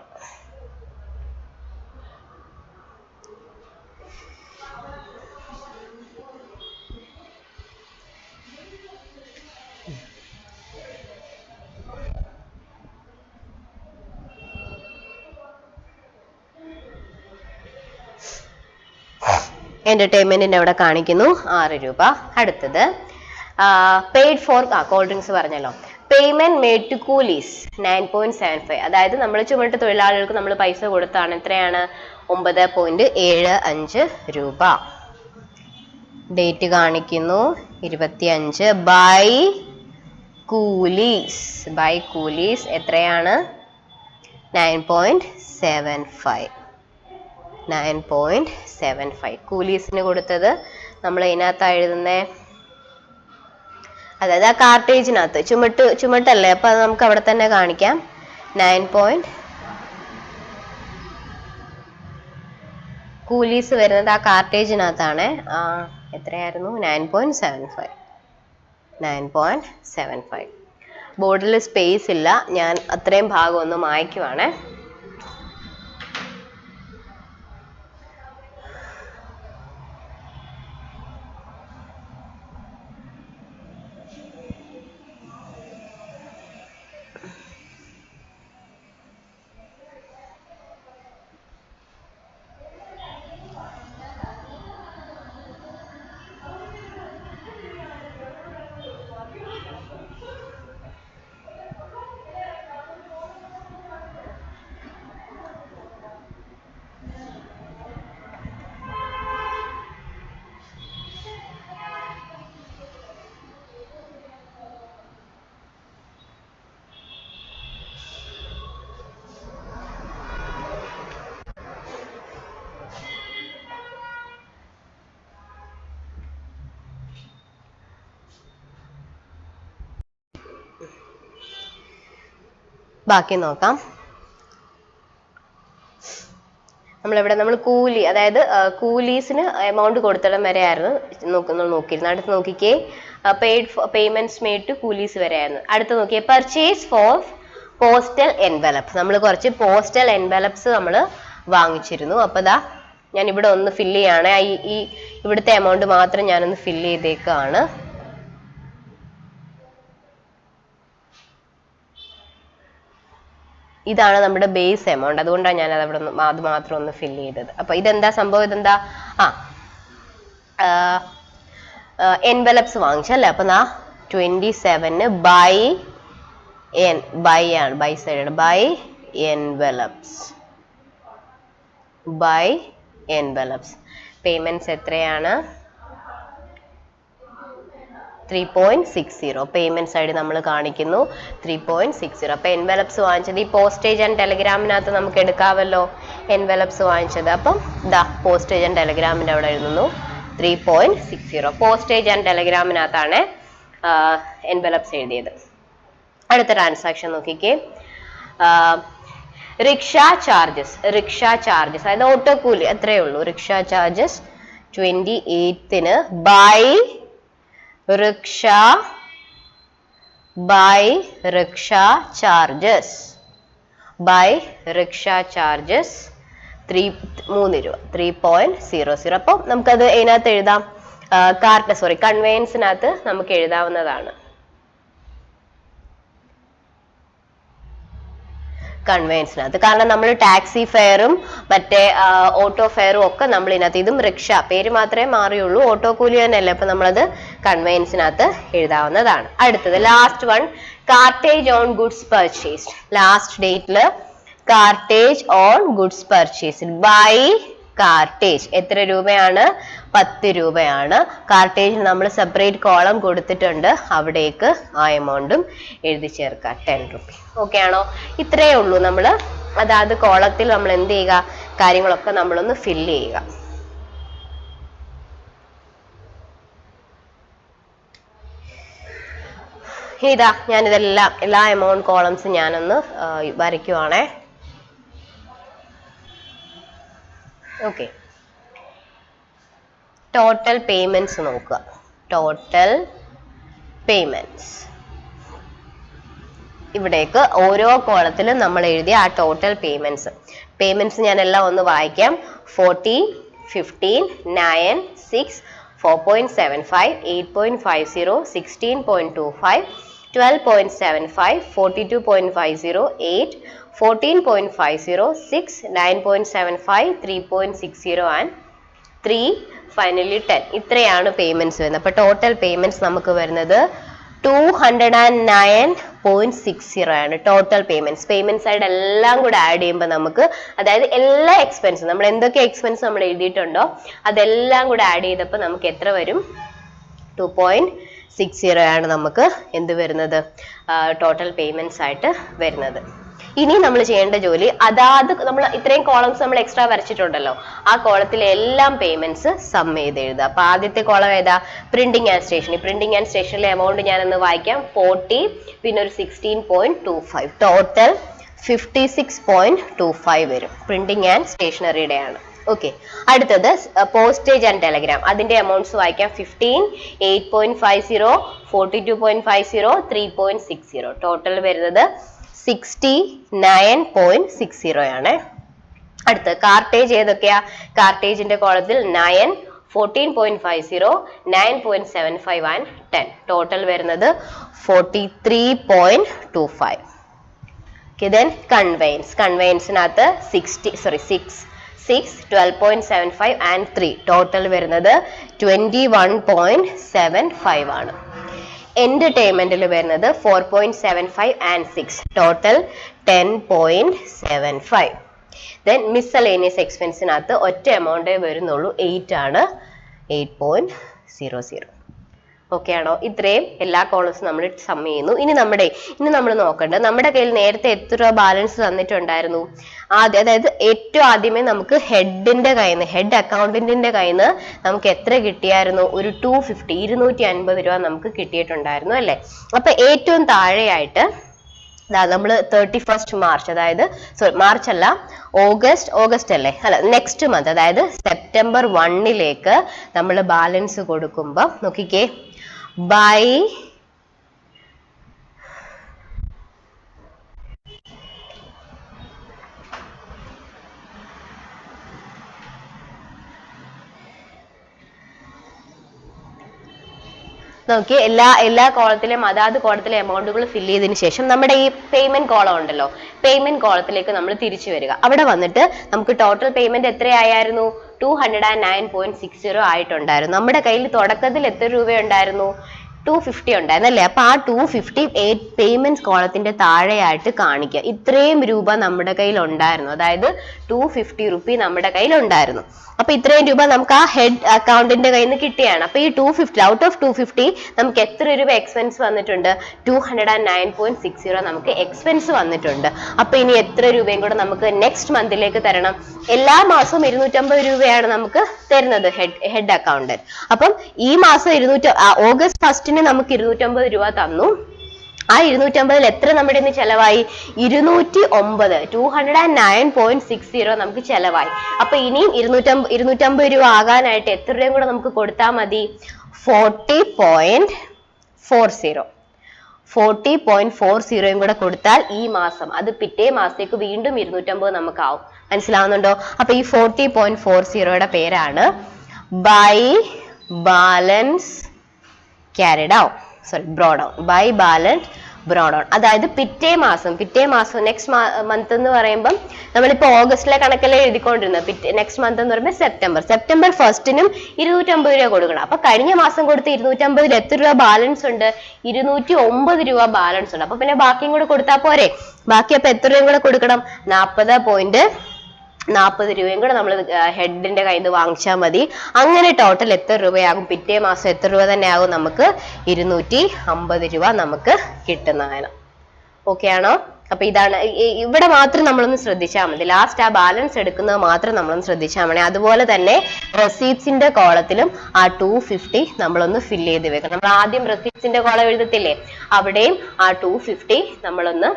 എന്റർടൈൻമെന്റിന്റെ അവിടെ കാണിക്കുന്നു 6 രൂപ. അടുത്തത് പെയ്ഡ് ഫോർ കോൾഡ് ഡ്രിങ്ക്സ് പറഞ്ഞല്ലോ. Payment made to coolies 9.75. അതായത് നമ്മൾ ചുമട്ട് തൊഴിലാളികൾക്ക് നമ്മൾ പൈസ കൊടുത്താണ്. എത്രയാണ്? 9.75 രൂപ. ഡേറ്റ് കാണിക്കുന്നു 25 ബൈ കൂലീസ്. ബൈ കൂലീസ് എത്രയാണ്? 9.75. 9.75 കൂലീസിന് കൊടുത്തത് നമ്മൾ ഇതിനകത്ത് എഴുതുന്നേ, അതായത് ആ കാർട്ടേജിനകത്ത് ചുമട്ടല്ലേ, അപ്പൊ അത് നമുക്ക് അവിടെ തന്നെ കാണിക്കാം. 9. കൂലീസ് വരുന്നത് ആ കാർട്ടേജിനകത്താണ്. എത്രയായിരുന്നു? 9.75. 9.75. ബോർഡിൽ സ്പേസ് ഇല്ല, ഞാൻ അത്രയും ഭാഗം ഒന്ന് മായ്ക്കുവാണേ. ബാക്കി നോക്കാം. നമ്മൾ കൂലി, അതായത് കൂലീസിന് എമൗണ്ട് കൊടുത്തിടം വരെ ആയിരുന്നു നോക്കിയിരുന്നത്. അടുത്ത് നോക്കിക്കേ, പേയ്മെന്റ്സ് മെയ്ഡ് ടു കൂലീസ് വരെ ആയിരുന്നു. അടുത്ത് നോക്കിയേ, പർച്ചേസ് ഫോർ പോസ്റ്റൽ എൻവലപ്പ്. നമ്മൾ കുറച്ച് പോസ്റ്റൽ എൻവലപ്സ് നമ്മൾ വാങ്ങിച്ചിരുന്നു. അപ്പൊ ദാ ഞാൻ ഇവിടെ ഒന്ന് ഫില്ല് ചെയ്യാണ്. ഈ ഇവിടുത്തെ എമൗണ്ട് മാത്രം ഞാനൊന്ന് ഫില്ല് ചെയ്തേക്കാണ്. ഇതാണ് നമ്മുടെ ബേസ് എമൗണ്ട്. അതുകൊണ്ടാണ് ഞാൻ അത് മാത്രം ഒന്ന് ഫില്ല് ചെയ്തത്. അപ്പൊ ഇതെന്താ സംഭവം? ഇതെന്താ, എൻവലപ്സ് വാങ്ങിച്ചല്ലേ. അപ്പൊ 27 by side by envelopes. Payments എത്രയാണ്? 3.60. പേയ്മെന്റ് സൈഡ് നമ്മൾ കാണിക്കുന്നു 3.60. അപ്പൊ എൻവലപ്സ് വാങ്ങിച്ചത് ഈ പോസ്റ്റേജ് ആൻഡ് ടെലഗ്രാമിനകത്ത് നമുക്ക് എടുക്കാമല്ലോ എൻവലപ്സ് വാങ്ങിച്ചത്. അപ്പം ഇതാ പോസ്റ്റേജ് ആൻഡ് ടെലഗ്രാമിന്റെ അവിടെ എഴുതുന്നു 3.60. പോസ്റ്റേജ് ആൻഡ് ടെലഗ്രാമിനകത്താണ് എൻവലപ്സ് എഴുതിയത്. അടുത്ത ട്രാൻസാക്ഷൻ നോക്കിക്കേ, റിക്ഷ ചാർജസ്. അതായത് ഓട്ടോ കൂലി അത്രയേ ഉള്ളൂ. Rickshaw charges 28 by rickshaw charges 3 രൂപ 3.00. അപ്പം നമുക്കത് ഇതിനകത്ത് എഴുതാം, കൺവെയൻസിനകത്ത് നമുക്ക് എഴുതാവുന്നതാണ്. കൺവെയൻസിനകത്ത്, കാരണം നമ്മൾ ടാക്സി ഫെയറും മറ്റേ ഓട്ടോ ഫെയറും ഒക്കെ നമ്മൾ ഇതിനകത്ത്, ഇതും റിക്ഷ പേര് മാത്രമേ മാറിയുള്ളൂ, ഓട്ടോ കൂലി തന്നെയല്ലേ. അപ്പൊ നമ്മളത് കൺവെയൻസിനകത്ത് എഴുതാവുന്നതാണ്. അടുത്തത് last one, cartage on goods purchased. Last ഡേറ്റില് cartage on goods purchased by cartage എത്ര രൂപയാണ്? 10 രൂപയാണ്. കാർട്ടേജിൽ നമ്മൾ സെപ്പറേറ്റ് കോളം കൊടുത്തിട്ടുണ്ട്, അവിടേക്ക് ആ എമൗണ്ടും എഴുതി ചേർക്കാം 10 രൂപ. ഓക്കെ ആണോ? ഇത്രയേ ഉള്ളൂ. നമ്മൾ അതാത് കോളത്തിൽ നമ്മൾ എന്ത് ചെയ്യുക, കാര്യങ്ങളൊക്കെ നമ്മളൊന്ന് ഫില്ല് ചെയ്യുക. ഇതാ ഞാനിതെല്ലാം എല്ലാ എമൗണ്ട് കോളംസ് ഞാനൊന്ന് വരയ്ക്കുവാണേ. ഓക്കെ, ടോട്ടൽ പേയ്മെന്റ്സ് നോക്കുക. ടോട്ടൽ പേയ്മെന്റ്സ് ഇവിടേക്ക് ഓരോ കോളത്തിലും നമ്മൾ എഴുതിയ ആ ടോട്ടൽ പേയ്മെന്റ്സ് ഞാൻ എല്ലാം ഒന്ന് വായിക്കാം. 14, 15, 9, 6, 4.75, 8.50, 16.25, 12.75, 42.50, 8, 14.50, 6, 9.75, 3.60 and 3, finally 10. ഇത്രയാണ് പേയ്മെന്റ്സ് വരുന്നത്. അപ്പൊ ടോട്ടൽ പേയ്മെന്റ്സ് നമുക്ക് വരുന്നത് 209.60 ആണ് ടോട്ടൽ പേയ്മെന്റ് സൈഡ് എല്ലാം കൂടെ ആഡ് ചെയ്യുമ്പോൾ നമുക്ക്, അതായത് എല്ലാ എക്സ്പെൻസും നമ്മൾ എന്തൊക്കെ എക്സ്പെൻസ് നമ്മൾ എഴുതിയിട്ടുണ്ടോ അതെല്ലാം കൂടെ ആഡ് ചെയ്തപ്പോൾ നമുക്ക് എത്ര വരും? 2.60 ആണ് നമുക്ക് എന്ത് വരുന്നത്, ടോട്ടൽ പേയ്മെന്റ്സ് ആയിട്ട് വരുന്നത്. ഇനി നമ്മൾ ചെയ്യേണ്ട ജോലി, അതാത് നമ്മൾ ഇത്രയും കോളംസ് നമ്മൾ എക്സ്ട്രാ വരച്ചിട്ടുണ്ടല്ലോ, ആ കോളത്തിലെ എല്ലാം പേയ്മെന്റ്സ് സം ചെയ്ത് എഴുതുക. അപ്പൊ ആദ്യത്തെ കോളം ഏതാ? Printing and stationery. Printing and സ്റ്റേഷനറിലെ എമൗണ്ട് ഞാനൊന്ന് വായിക്കാം. 40, പിന്നെ ഒരു 16.25, ടോട്ടൽ 56.25 വരും. പ്രിന്റിംഗ് ആൻഡ് സ്റ്റേഷനറിയുടെ ആണ്. ഓക്കെ, അടുത്തത് പോസ്റ്റേജ് ആൻഡ് ടെലഗ്രാം. അതിന്റെ എമൗണ്ട്സ് വായിക്കാം. 15, 8.50, 42.50, 3.60. ടോട്ടൽ വരുന്നത് 69.60 ആണ്. അടുത്ത കാർട്ടേജ് ഏതൊക്കെയാ? കാർട്ടേജിന്റെ കോളത്തിൽ 9, 14.50, 9.75 and 10. ടോട്ടൽ വരുന്നത് 43.25. Okay, then കൺവെയൻസിനകത്ത് 6, 12.75 and 3. ടോട്ടൽ വരുന്നത് 21.75 ആണ്. എന്റർടൈൻമെന്റിൽ വരുന്നത് 4.75 and 6. ടോട്ടൽ 10.75. Then മിസ്സലേനിയസ് എക്സ്പെൻസിനകത്ത് ഒറ്റ എമൗണ്ടേ വരുന്നുള്ളൂ, 8 ആണ്, 8.00. ഓക്കെ ആണോ? ഇത്രയും എല്ലാ കോളംസും നമ്മൾ സം ചെയ്യുന്നു. ഇനി നമ്മൾ നോക്കേണ്ടത്, നമ്മുടെ കയ്യിൽ നേരത്തെ എത്ര രൂപ ബാലൻസ് തന്നിട്ടുണ്ടായിരുന്നു? അതായത് ഏറ്റവും ആദ്യമേ നമുക്ക് ഹെഡ് അക്കൗണ്ടന്റിന്റെ കയ്യിൽ നിന്ന് നമുക്ക് എത്ര കിട്ടിയായിരുന്നു? ഒരു 250 രൂപ നമുക്ക് കിട്ടിയിട്ടുണ്ടായിരുന്നു അല്ലെ? അപ്പൊ ഏറ്റവും താഴെയായിട്ട് നമ്മൾ 31st മാർച്ച്, അതായത് മാർച്ച് അല്ല, ഓഗസ്റ്റ് അല്ലേ, അല്ല നെക്സ്റ്റ് മന്ത്, അതായത് സെപ്റ്റംബർ 1 നമ്മൾ ബാലൻസ് കൊടുക്കുമ്പോൾ നോക്കിക്കേ, ബൈ നോക്കി എല്ലാ കോളത്തിലെയും അതാത് കോളത്തിലെ എമൗണ്ടുകൾ ഫില്ല് ചെയ്തതിന് ശേഷം നമ്മുടെ ഈ പേയ്മെന്റ് കോളം ഉണ്ടല്ലോ, പേയ്മെന്റ് കോളത്തിലേക്ക് നമ്മൾ തിരിച്ചു വരിക. അവിടെ വന്നിട്ട് നമുക്ക് ടോട്ടൽ പേയ്മെന്റ് എത്രയായിരുന്നു? 209.60 ആയിട്ടുണ്ടായിരുന്നു. നമ്മുടെ കയ്യിൽ തുടക്കത്തിൽ എത്ര രൂപയുണ്ടായിരുന്നു? 250 ഉണ്ടായിരുന്നു അല്ലേ? അപ്പൊ ആ 250 പേയ്മെന്റ് കോളത്തിന്റെ താഴെയായിട്ട് കാണിക്കുക. ഇത്രയും രൂപ നമ്മുടെ കയ്യിൽ ഉണ്ടായിരുന്നു, അതായത് 250 റുപ്പി നമ്മുടെ കയ്യിൽ ഉണ്ടായിരുന്നു. അപ്പൊ ഇത്രയും രൂപ നമുക്ക് ആ ഹെഡ് അക്കൗണ്ടിന്റെ കയ്യിൽ നിന്ന് കിട്ടിയാണ്. അപ്പൊ ഈ 250 ഔട്ട് ഓഫ് 250 നമുക്ക് എത്ര രൂപ എക്സ്പെൻസ് വന്നിട്ടുണ്ട്? 209.60 നമുക്ക് എക്സ്പെൻസ് വന്നിട്ടുണ്ട്. അപ്പൊ ഇനി എത്ര രൂപയും കൂടെ നമുക്ക് നെക്സ്റ്റ് മന്തിലേക്ക് തരണം? എല്ലാ മാസവും 250 രൂപയാണ് നമുക്ക് തരുന്നത് ഹെഡ് അക്കൗണ്ട്. അപ്പം ഈ മാസം ഓഗസ്റ്റ് 1 നമുക്ക് 250 രൂപ തന്നു. ആ 250 എത്ര നമ്മുടെ ഇന്ന് ചെലവായി? 209.60 നമുക്ക് ചെലവായി. അപ്പൊ ഇനിയും 250 രൂപ ആകാനായിട്ട് എത്ര രൂപയും കൂടെ നമുക്ക് കൊടുത്താൽ മതി? 40.40 കൂടെ കൊടുത്താൽ ഈ മാസം, അത് പിറ്റേ മാസത്തേക്ക് വീണ്ടും 250 നമുക്ക് ആവും. മനസ്സിലാവുന്നുണ്ടോ? അപ്പൊ ഈ 40.40 പേരാണ് by balance carried out, brought down, by balance brought down. അതായത് പിറ്റേ മാസം നെക്സ്റ്റ് മന്ത് എന്ന് പറയുമ്പോൾ നമ്മളിപ്പോ ഓഗസ്റ്റിലെ കണക്കല്ലേ എഴുതിക്കൊണ്ടിരുന്നത്. നെക്സ്റ്റ് മന്ത് എന്ന് പറയുമ്പോൾ സെപ്റ്റംബർ 1 250 രൂപ കൊടുക്കണം. അപ്പൊ കഴിഞ്ഞ മാസം കൊടുത്ത 250 എത്ര രൂപ ബാലൻസ് ഉണ്ട്? 209 രൂപ ബാലൻസ് ഉണ്ട്. അപ്പൊ പിന്നെ ബാക്കിയും കൂടെ കൊടുത്താൽ പോരെ? ബാക്കി അപ്പൊ എത്ര രൂപയും കൂടെ കൊടുക്കണം? 40 രൂപയും കൂടെ നമ്മൾ ഹെഡിന്റെ കയ്യിൽ നിന്ന് വാങ്ങിച്ചാൽ മതി. അങ്ങനെ ടോട്ടൽ എത്ര രൂപയാകും? പിറ്റേ മാസം എത്ര രൂപ തന്നെ ആകും? നമുക്ക് 250 രൂപ നമുക്ക് കിട്ടുന്നതാണ്. ഓക്കെ ആണോ? അപ്പൊ ഇതാണ്, ഇവിടെ മാത്രം നമ്മളൊന്ന് ശ്രദ്ധിച്ചാൽ മതി. ലാസ്റ്റ് ആ ബാലൻസ് എടുക്കുന്നത് മാത്രം നമ്മളൊന്ന് ശ്രദ്ധിച്ചാൽ മതി. അതുപോലെ തന്നെ റെസീപ്റ്റ്സിന്റെ കോളത്തിലും ആ 250 നമ്മളൊന്ന് ഫില്ല് ചെയ്ത് വെക്കണം. നമ്മൾ ആദ്യം റെസീപ്റ്റ്സിന്റെ കോളം എഴുതത്തില്ലേ, അവിടെയും ആ 250 നമ്മളൊന്ന്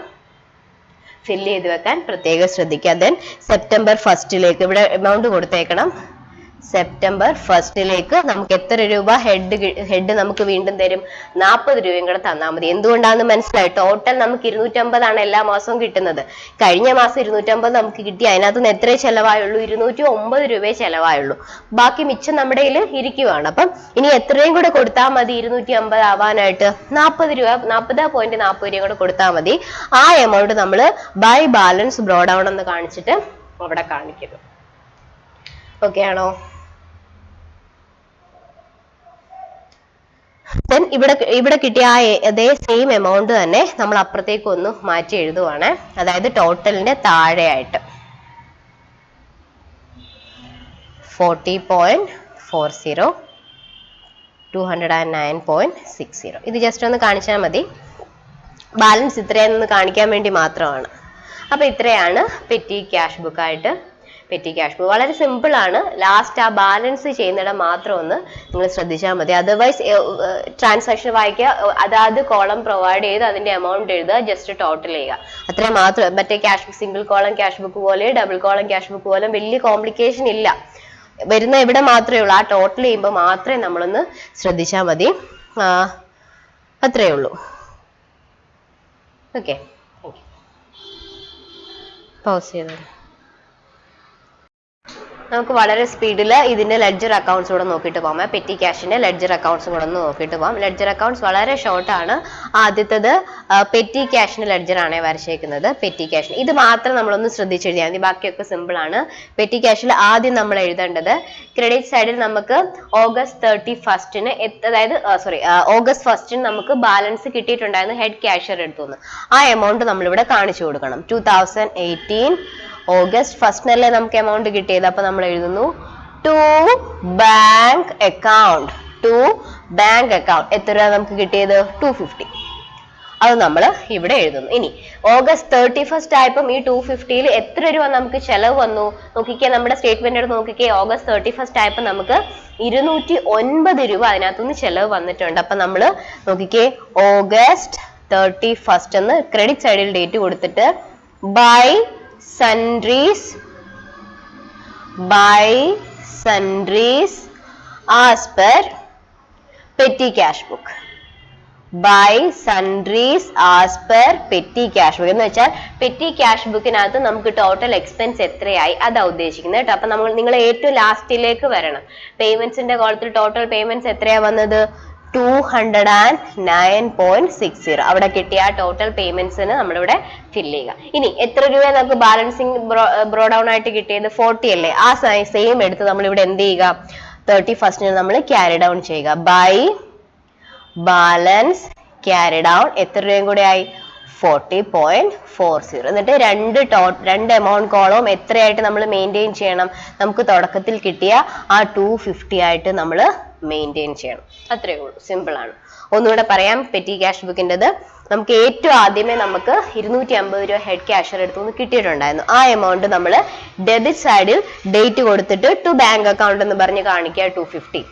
ഫില്ല് ചെയ്ത് വെക്കാൻ പ്രത്യേകം ശ്രദ്ധിക്കുക. ദെൻ സെപ്റ്റംബർ 1 ഇവിടെ എമൗണ്ട് കൊടുത്തേക്കണം. സെപ്റ്റംബർ 1 നമുക്ക് എത്ര രൂപ ഹെഡ് നമുക്ക് വീണ്ടും തരും? 40 രൂപയും കൂടെ തന്നാൽ മതി. എന്തുകൊണ്ടാണെന്ന് മനസ്സിലായി? ടോട്ടൽ നമുക്ക് 250 ആണ് എല്ലാ മാസവും കിട്ടുന്നത്. കഴിഞ്ഞ മാസം 250 നമുക്ക് കിട്ടി. അതിനകത്തുനിന്ന് എത്രേ ചെലവായുള്ളൂ? 209 രൂപയെ ചെലവായുള്ളൂ. ബാക്കി മിച്ചം നമ്മുടെ കയ്യിൽ ഇരിക്കുവാണ്. അപ്പം ഇനി എത്രയും കൂടെ കൊടുത്താൽ മതി 250 ആവാനായിട്ട്? 40.40 രൂപ കൂടെ കൊടുത്താൽ മതി. ആ എമൗണ്ട് നമ്മൾ ബൈ ബാലൻസ് ബ്രോ ഡൗൺ എന്ന് കാണിച്ചിട്ട് അവിടെ കാണിക്കുന്നു. ഓക്കെ ആണോ? ദെൻ ഇവിടെ കിട്ടിയ ആ അതേ സെയിം എമൗണ്ട് തന്നെ നമ്മൾ അപ്പുറത്തേക്ക് ഒന്ന് മാറ്റി എഴുതുവാണ്. അതായത് ടോട്ടലിന്റെ താഴെയായിട്ട് 40.40 209.60. ഇത് ജസ്റ്റ് ഒന്ന് കാണിച്ചാൽ മതി. ബാലൻസ് ഇത്രയാണെന്ന് കാണിക്കാൻ വേണ്ടി മാത്രമാണ്. അപ്പൊ ഇത്രയാണ് പെറ്റി ക്യാഷ് ബുക്ക് ആയിട്ട്. പെറ്റി ക്യാഷ് ബുക്ക് വളരെ സിമ്പിൾ ആണ്. ലാസ്റ്റ് ആ ബാലൻസ് ചെയ്യുന്നിടം മാത്രം ഒന്ന് നിങ്ങൾ ശ്രദ്ധിച്ചാൽ മതി. അതർവൈസ് ട്രാൻസാക്ഷൻ വായിക്കുക, അതാത് കോളം പ്രൊവൈഡ് ചെയ്ത് അതിന്റെ എമൗണ്ട് എഴുതുക, ജസ്റ്റ് ടോട്ടൽ ചെയ്യുക, അത്രയും മാത്രം. മറ്റേ cash book single column cash book പോലെ ഡബിൾ കോളം ക്യാഷ് ബുക്ക് പോലെ വലിയ കോംപ്ലിക്കേഷൻ ഇല്ല. വരുന്ന ഇവിടെ മാത്രമേ ഉള്ളൂ. ആ ടോട്ടൽ ചെയ്യുമ്പോൾ മാത്രമേ നമ്മളൊന്ന് ശ്രദ്ധിച്ചാൽ മതി. അത്രയേ ഉള്ളൂ. ഓക്കെ, പൗസ് ചെയ്തോ. നമുക്ക് വളരെ സ്പീഡിൽ ഇതിന്റെ ലെഡ്ജർ അക്കൗണ്ട്സ് കൂടെ നോക്കിയിട്ട് പോകാം. പെറ്റി ക്യാഷിന്റെ ലെഡ്ജർ അക്കൗണ്ട്സും കൂടെ ഒന്ന് നോക്കിയിട്ട് പോകാം. ലെഡ്ജർ അക്കൗണ്ട്സ് വളരെ ഷോർട്ട് ആണ്. ആദ്യത്തേത് പെറ്റി ക്യാഷിന്റെ ലെഡ്ജർ ആണ് വരച്ചേക്കുന്നത്. പെറ്റി ക്യാഷിന് ഇത് മാത്രം നമ്മളൊന്ന് ശ്രദ്ധിച്ചെഴുതിയാൽ മതി, ബാക്കിയൊക്കെ സിമ്പിൾ ആണ്. പെറ്റി ക്യാഷിൽ ആദ്യം നമ്മൾ എഴുതേണ്ടത് ക്രെഡിറ്റ് സൈഡിൽ നമുക്ക് ഓഗസ്റ്റ് 31 അതായത് ഓഗസ്റ്റ് 1 നമുക്ക് ബാലൻസ് കിട്ടിയിട്ടുണ്ടായിരുന്നു ഹെഡ് ക്യാഷ്യർ എടുത്തുനിന്ന്. ആ എമൗണ്ട് നമ്മളിവിടെ കാണിച്ചു കൊടുക്കണം. 2018 ഓഗസ്റ്റ് 1 നമുക്ക് എമൗണ്ട് കിട്ടിയത്. അപ്പൊ നമ്മൾ എഴുതുന്നു ടു ബാങ്ക് അക്കൗണ്ട്. എത്ര രൂപ നമുക്ക് കിട്ടിയത്? 250. അത് നമ്മൾ ഇവിടെ എഴുതുന്നു. ഇനി ഓഗസ്റ്റ് 31 ആയപ്പം ഈ 250 എത്ര രൂപ നമുക്ക് ചെലവ് വന്നു നോക്കിക്കേ. നമ്മുടെ സ്റ്റേറ്റ്മെന്റ് എടുത്ത് നോക്കിക്കേ. ഓഗസ്റ്റ് 31 ആയപ്പോൾ നമുക്ക് 209 രൂപ അതിനകത്തുനിന്ന് ചെലവ് വന്നിട്ടുണ്ട്. അപ്പൊ നമ്മൾ നോക്കിക്കേ, ഓഗസ്റ്റ് 31st എന്ന് ക്രെഡിറ്റ് സൈഡിൽ ഡേറ്റ് കൊടുത്തിട്ട് by sundries as per petty cash book. By sundries as per petty cash book എന്ന് വെച്ചാൽ പെറ്റി ക്യാഷ് ബുക്കിനകത്ത് നമുക്ക് ടോട്ടൽ എക്സ്പെൻസ് എത്രയായി അതാ ഉദ്ദേശിക്കുന്നത് കേട്ടോ. അപ്പൊ നിങ്ങൾ ഏറ്റവും ലാസ്റ്റിലേക്ക് വരണം. പേയ്മെന്റ്സിന്റെ കോളത്തിൽ ടോട്ടൽ പേയ്മെന്റ്സ് എത്രയാ വന്നത് 209.60. അവിടെ കിട്ടിയ ടോട്ടൽ പേയ്മെന്റ്സിന് നമ്മളിവിടെ ഫില്ല് ചെയ്യുക. ഇനി എത്ര രൂപ നമുക്ക് ബാലൻസിങ് ബ്രോ ഡൗൺ ആയിട്ട് കിട്ടിയത് 40 അല്ലേ? ആ സെയിം എടുത്ത് നമ്മൾ ഇവിടെ എന്ത് ചെയ്യുക 31st നമ്മൾ ക്യാരി ഡൗൺ ചെയ്യുക. ബൈ ബാലൻസ് ക്യാരി ഡൗൺ എത്ര രൂപയും കൂടെ ആയി 40.40. എന്നിട്ട് രണ്ട് എമൗണ്ട് കോളവും എത്രയായിട്ട് നമ്മൾ മെയിൻറ്റെയിൻ ചെയ്യണം? നമുക്ക് തുടക്കത്തിൽ കിട്ടിയ ആ 250 ആയിട്ട് നമ്മൾ മെയിൻറ്റെയിൻ ചെയ്യണം. അത്രേ ഉള്ളൂ, സിമ്പിൾ ആണ്. ഒന്നുകൂടെ പറയാം, പെറ്റി ക്യാഷ് ബുക്കിൻ്റെത് നമുക്ക് ഏറ്റവും ആദ്യമേ നമുക്ക് 250 രൂപ ഹെഡ് ക്യാഷർ എടുത്തുനിന്ന് കിട്ടിയിട്ടുണ്ടായിരുന്നു. ആ എമൗണ്ട് നമ്മൾ ഡെബിറ്റ് സൈഡിൽ ഡേറ്റ് കൊടുത്തിട്ട് ടു ബാങ്ക് അക്കൗണ്ട് എന്ന് പറഞ്ഞ് കാണിക്കുക 250.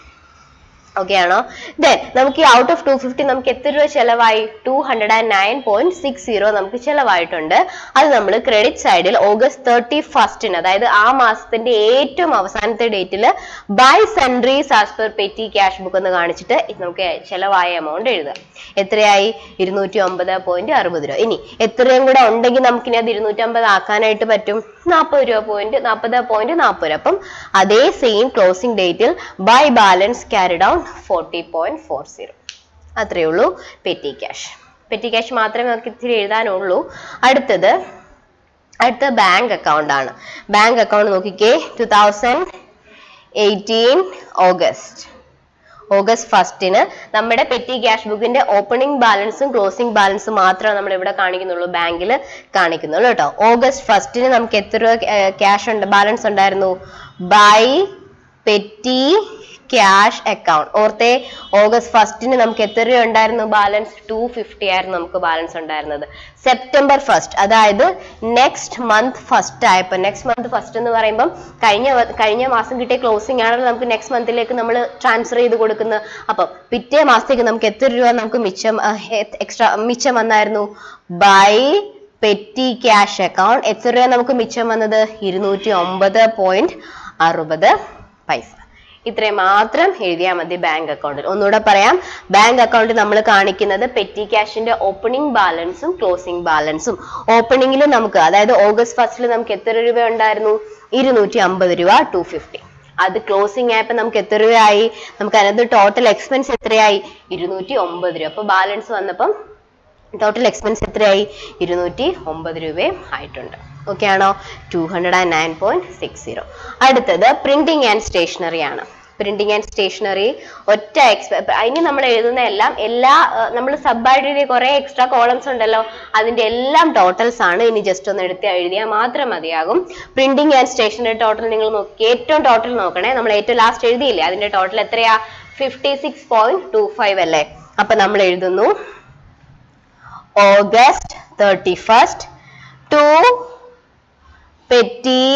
ഓക്കെ ആണോ? ദെൻ നമുക്ക് ഈ ഔട്ട് ഓഫ് 250 നമുക്ക് എത്ര രൂപ ചെലവായി? 209.60 നമുക്ക് ചെലവായിട്ടുണ്ട്. അത് നമ്മൾ ക്രെഡിറ്റ് സൈഡിൽ ഓഗസ്റ്റ് 31st അതായത് ആ മാസത്തിന്റെ ഏറ്റവും അവസാനത്തെ ഡേറ്റിൽ by sundries as per petty cash book എന്ന് കാണിച്ചിട്ട് നമുക്ക് ചെലവായ എമൗണ്ട് എഴുതുക. എത്രയായി? 209.60 രൂപ. ഇനി എത്രയും കൂടെ ഉണ്ടെങ്കിൽ നമുക്കിനി അത് 250 ആക്കാനായിട്ട് പറ്റും. 40.40. അപ്പം അതേ സെയിം ക്ലോസിംഗ് ഡേറ്റിൽ ബൈ ബാലൻസ് ക്യാരി ഡൗൺ 40.40. അത്രേ ഉള്ളൂ പെറ്റി ക്യാഷ്. പെറ്റി ക്യാഷ് മാത്രമേ നമുക്ക് ഇത്തിരി എഴുതാനുള്ളൂ. അടുത്ത ബാങ്ക് അക്കൗണ്ട് ആണ്. ബാങ്ക് അക്കൗണ്ട് നോക്കിക്കേ, 2018 ഓഗസ്റ്റ് 1 നമ്മുടെ പെറ്റി ക്യാഷ് ബുക്കിന്റെ ഓപ്പണിംഗ് ബാലൻസും ക്ലോസിംഗ് ബാലൻസും മാത്രമേ നമ്മൾ ഇവിടെ കാണിക്കുന്നുള്ളൂ, ബാങ്കിൽ കാണിക്കുന്നുള്ളൂ കേട്ടോ. ഓഗസ്റ്റ് 1 നമുക്ക് എത്ര രൂപ ക്യാഷ് ബാലൻസ് ഉണ്ടായിരുന്നു? By petty cash account. ഓർത്തേ, ഓഗസ്റ്റ് 1 നമുക്ക് എത്ര രൂപ ഉണ്ടായിരുന്നു ബാലൻസ്? 250 ആയിരുന്നു നമുക്ക് ബാലൻസ് ഉണ്ടായിരുന്നത്. സെപ്റ്റംബർ 1 അതായത് നെക്സ്റ്റ് മന്ത് ഫസ്റ്റ് ആയപ്പോൾ, നെക്സ്റ്റ് മന്ത് ഫസ്റ്റ് എന്ന് പറയുമ്പോൾ കഴിഞ്ഞ മാസം കിട്ടിയ ക്ലോസിംഗ് ആണല്ലോ നമുക്ക് നെക്സ്റ്റ് മന്തിലേക്ക് നമ്മൾ ട്രാൻസ്ഫർ ചെയ്ത് കൊടുക്കുന്നത്. അപ്പം പിറ്റേ മാസത്തേക്ക് നമുക്ക് എത്ര രൂപ നമുക്ക് മിച്ചം വന്നായിരുന്നു? ബൈ പെറ്റി ക്യാഷ് അക്കൗണ്ട് എത്ര രൂപ നമുക്ക് മിച്ചം വന്നത്? 209.60. ഇത്രയും മാത്രം എഴുതിയാൽ മതി ബാങ്ക് അക്കൗണ്ടിൽ. ഒന്നുകൂടെ പറയാം, ബാങ്ക് അക്കൗണ്ട് നമ്മൾ കാണിക്കുന്നത് പെറ്റി ക്യാഷിന്റെ ഓപ്പണിംഗ് ബാലൻസും ക്ലോസിംഗ് ബാലൻസും. ഓപ്പണിംഗിൽ നമുക്ക് അതായത് ഓഗസ്റ്റ് 1 നമുക്ക് എത്ര രൂപ ഉണ്ടായിരുന്നു? 250 രൂപ 250. അത് ക്ലോസിംഗ് ആയപ്പോൾ നമുക്ക് എത്ര രൂപയായി? നമുക്ക് അതിനകത്ത് ടോട്ടൽ എക്സ്പെൻസ് എത്രയായി? 209 രൂപ. അപ്പൊ ബാലൻസ് വന്നപ്പം ടോട്ടൽ എക്സ്പെൻസ് എത്രയായി? 209 രൂപയും ആയിട്ടുണ്ട്. ഓക്കെ ആണോ? 209.60. അടുത്തത് പ്രിന്റിംഗ് ആൻഡ് സ്റ്റേഷനറി ആണ്. പ്രിന്റിംഗ് ആൻഡ് സ്റ്റേഷനറി ഒറ്റ അതിന് നമ്മൾ എഴുതുന്ന എല്ലാ നമ്മൾ സബായിട്ട് കുറെ എക്സ്ട്രാ കോളംസ് ഉണ്ടല്ലോ, അതിന്റെ എല്ലാം ടോട്ടൽസ് ആണ്. ഇനി ജസ്റ്റ് ഒന്ന് എഴുതിയാൽ മാത്രം മതിയാകും. പ്രിന്റിംഗ് ആൻഡ് സ്റ്റേഷനറി ടോട്ടൽ നിങ്ങൾ നോക്കി, ഏറ്റവും ടോട്ടൽ നോക്കണേ. നമ്മൾ ഏറ്റവും ലാസ്റ്റ് എഴുതിയില്ലേ, അതിന്റെ ടോട്ടൽ എത്രയാ? 56.25 അല്ലേ? അപ്പൊ നമ്മൾ എഴുതുന്നു August 31 to petty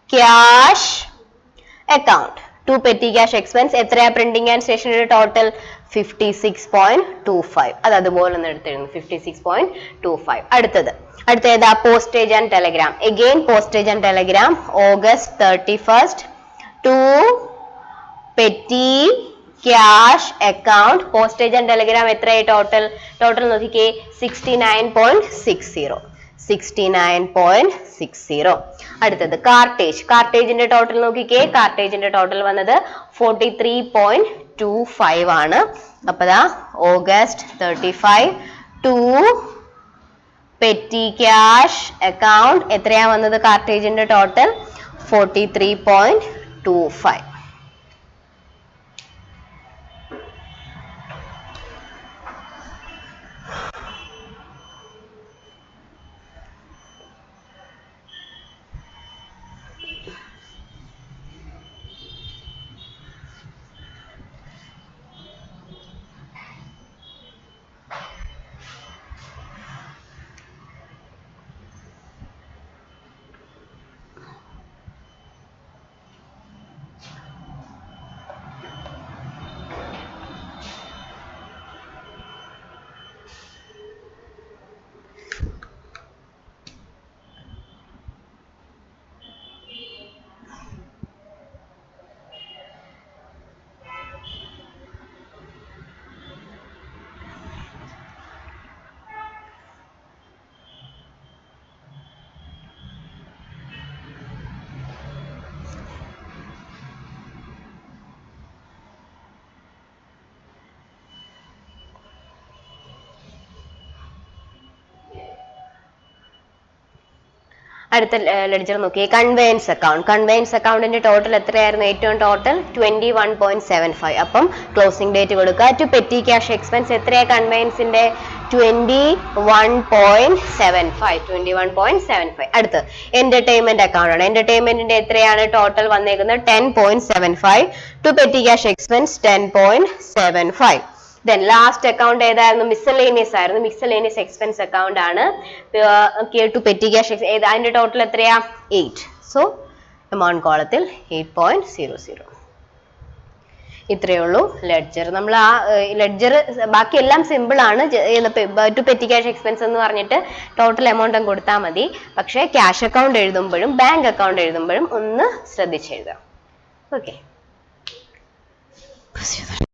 cash account. To petty cash expense എത്രയാ പ്രിന്റിംഗ് ആൻഡ് സ്റ്റേഷനറി ടോട്ടൽ? 56.25. അത് അതുപോലെ ഒന്ന് എടുത്തിരുന്നു, 56.25. അടുത്ത ഏതാ? Postage and Telegram. Again postage and Telegram August 31 to petty cash account. Postage and Telegram എത്രയായി ടോട്ടൽ നോക്കിക്കേ? 69.60. അടുത്തത് കാർട്ടേജിന്റെ ടോട്ടൽ നോക്കിക്കേ. കാർട്ടേജിന്റെ ടോട്ടൽ വന്നത് 43.25 ആണ്. അപ്പൊ August 35 to petty cash account എത്രയാ വന്നത്? കാർട്ടേജിന്റെ ടോട്ടൽ 43.25. അടുത്ത ലെഡ്ജർ നോക്കി, കൺവെയൻസ് അക്കൗണ്ട്. കൺവെയൻസ് അക്കൗണ്ടിന്റെ ടോട്ടൽ എത്രയായിരുന്നു? ഏറ്റവും ടോട്ടൽ 21.75. അപ്പം ക്ലോസിംഗ് ഡേറ്റ് കൊടുക്കുക. ടു പെറ്റി ക്യാഷ് എക്സ്പെൻസ് എത്രയാ കൺവെയൻസിന്റെ? 21.75. അടുത്ത് എന്റർടൈൻമെന്റ് അക്കൗണ്ട് ആണ്. എന്റർടൈൻമെന്റിന്റെ എത്രയാണ് ടോട്ടൽ വന്നേക്കുന്നത്? 10.75. To petty cash expense 10.75. Then last account ഏതായിരുന്നു? മിസ്സലേനിയസ് ആയിരുന്നു. മിസ്സലേനിയസ് എക്സ്പെൻസ് അക്കൗണ്ട് ആണ്. ടു പെറ്റി ക്യാഷ് അതിന്റെ ടോട്ടൽ എത്രയാ? 8. സോ എമൗണ്ട് കോളത്തിൽ 8.00. ഇത്രയേ ഉള്ളൂ ലെഡ്ജർ. നമ്മൾ ആ ലെഡ്ജർ ബാക്കി എല്ലാം സിമ്പിൾ ആണ്. ടു പെറ്റി ക്യാഷ് എക്സ്പെൻസ് എന്ന് പറഞ്ഞിട്ട് ടോട്ടൽ എമൗണ്ട് കൊടുത്താൽ മതി. പക്ഷേ ക്യാഷ് അക്കൗണ്ട് എഴുതുമ്പോഴും ബാങ്ക് അക്കൗണ്ട് എഴുതുമ്പോഴും ഒന്ന് ശ്രദ്ധിച്ചെഴുതാം. ഓക്കെ.